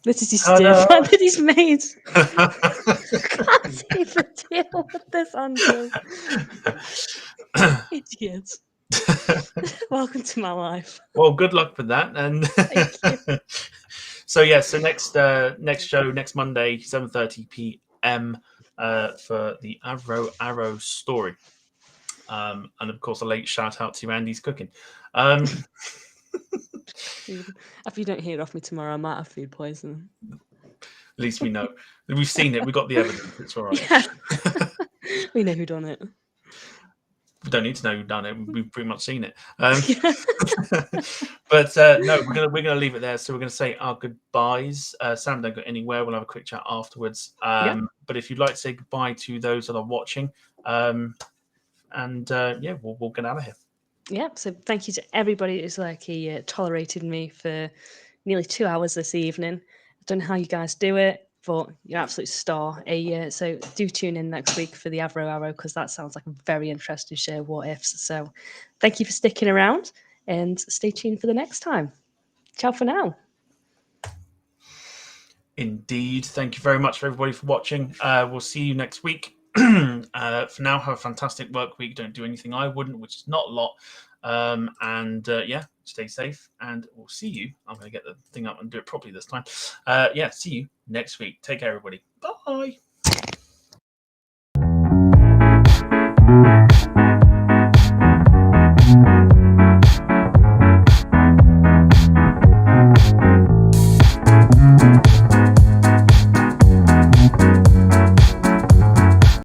this is his stiff that he's made. Can't even deal with this, Andrew. Idiot. Welcome to my life. Well, good luck with that. And thank you. So next show next Monday, 7:30 p.m. For the Avro Arrow story, and of course a late shout out to Andy's cooking. If you don't hear off me tomorrow, I might have food poisoning. At least we know. We've seen it. We've got the evidence. It's all right. Yeah. We know who done it. We don't need to know who done it. We've pretty much seen it. But no, we're gonna leave it there. So we're gonna say our goodbyes. Sam, don't go anywhere. We'll have a quick chat afterwards. But if you'd like to say goodbye to those that are watching, we'll get out of here. Yeah. So thank you to everybody who's tolerated me for nearly 2 hours this evening. I don't know how you guys do it, but you're an absolute star. So do tune in next week for the Avro Arrow because that sounds like a very interesting show of what ifs. So thank you for sticking around and stay tuned for the next time. Ciao for now. Indeed. Thank you very much for everybody for watching. We'll see you next week. For now, have a fantastic work week. Don't do anything I wouldn't, which is not a lot. Stay safe, and we'll see you. I'm going to get the thing up and do it properly this time. See you next week. Take care, everybody. Bye.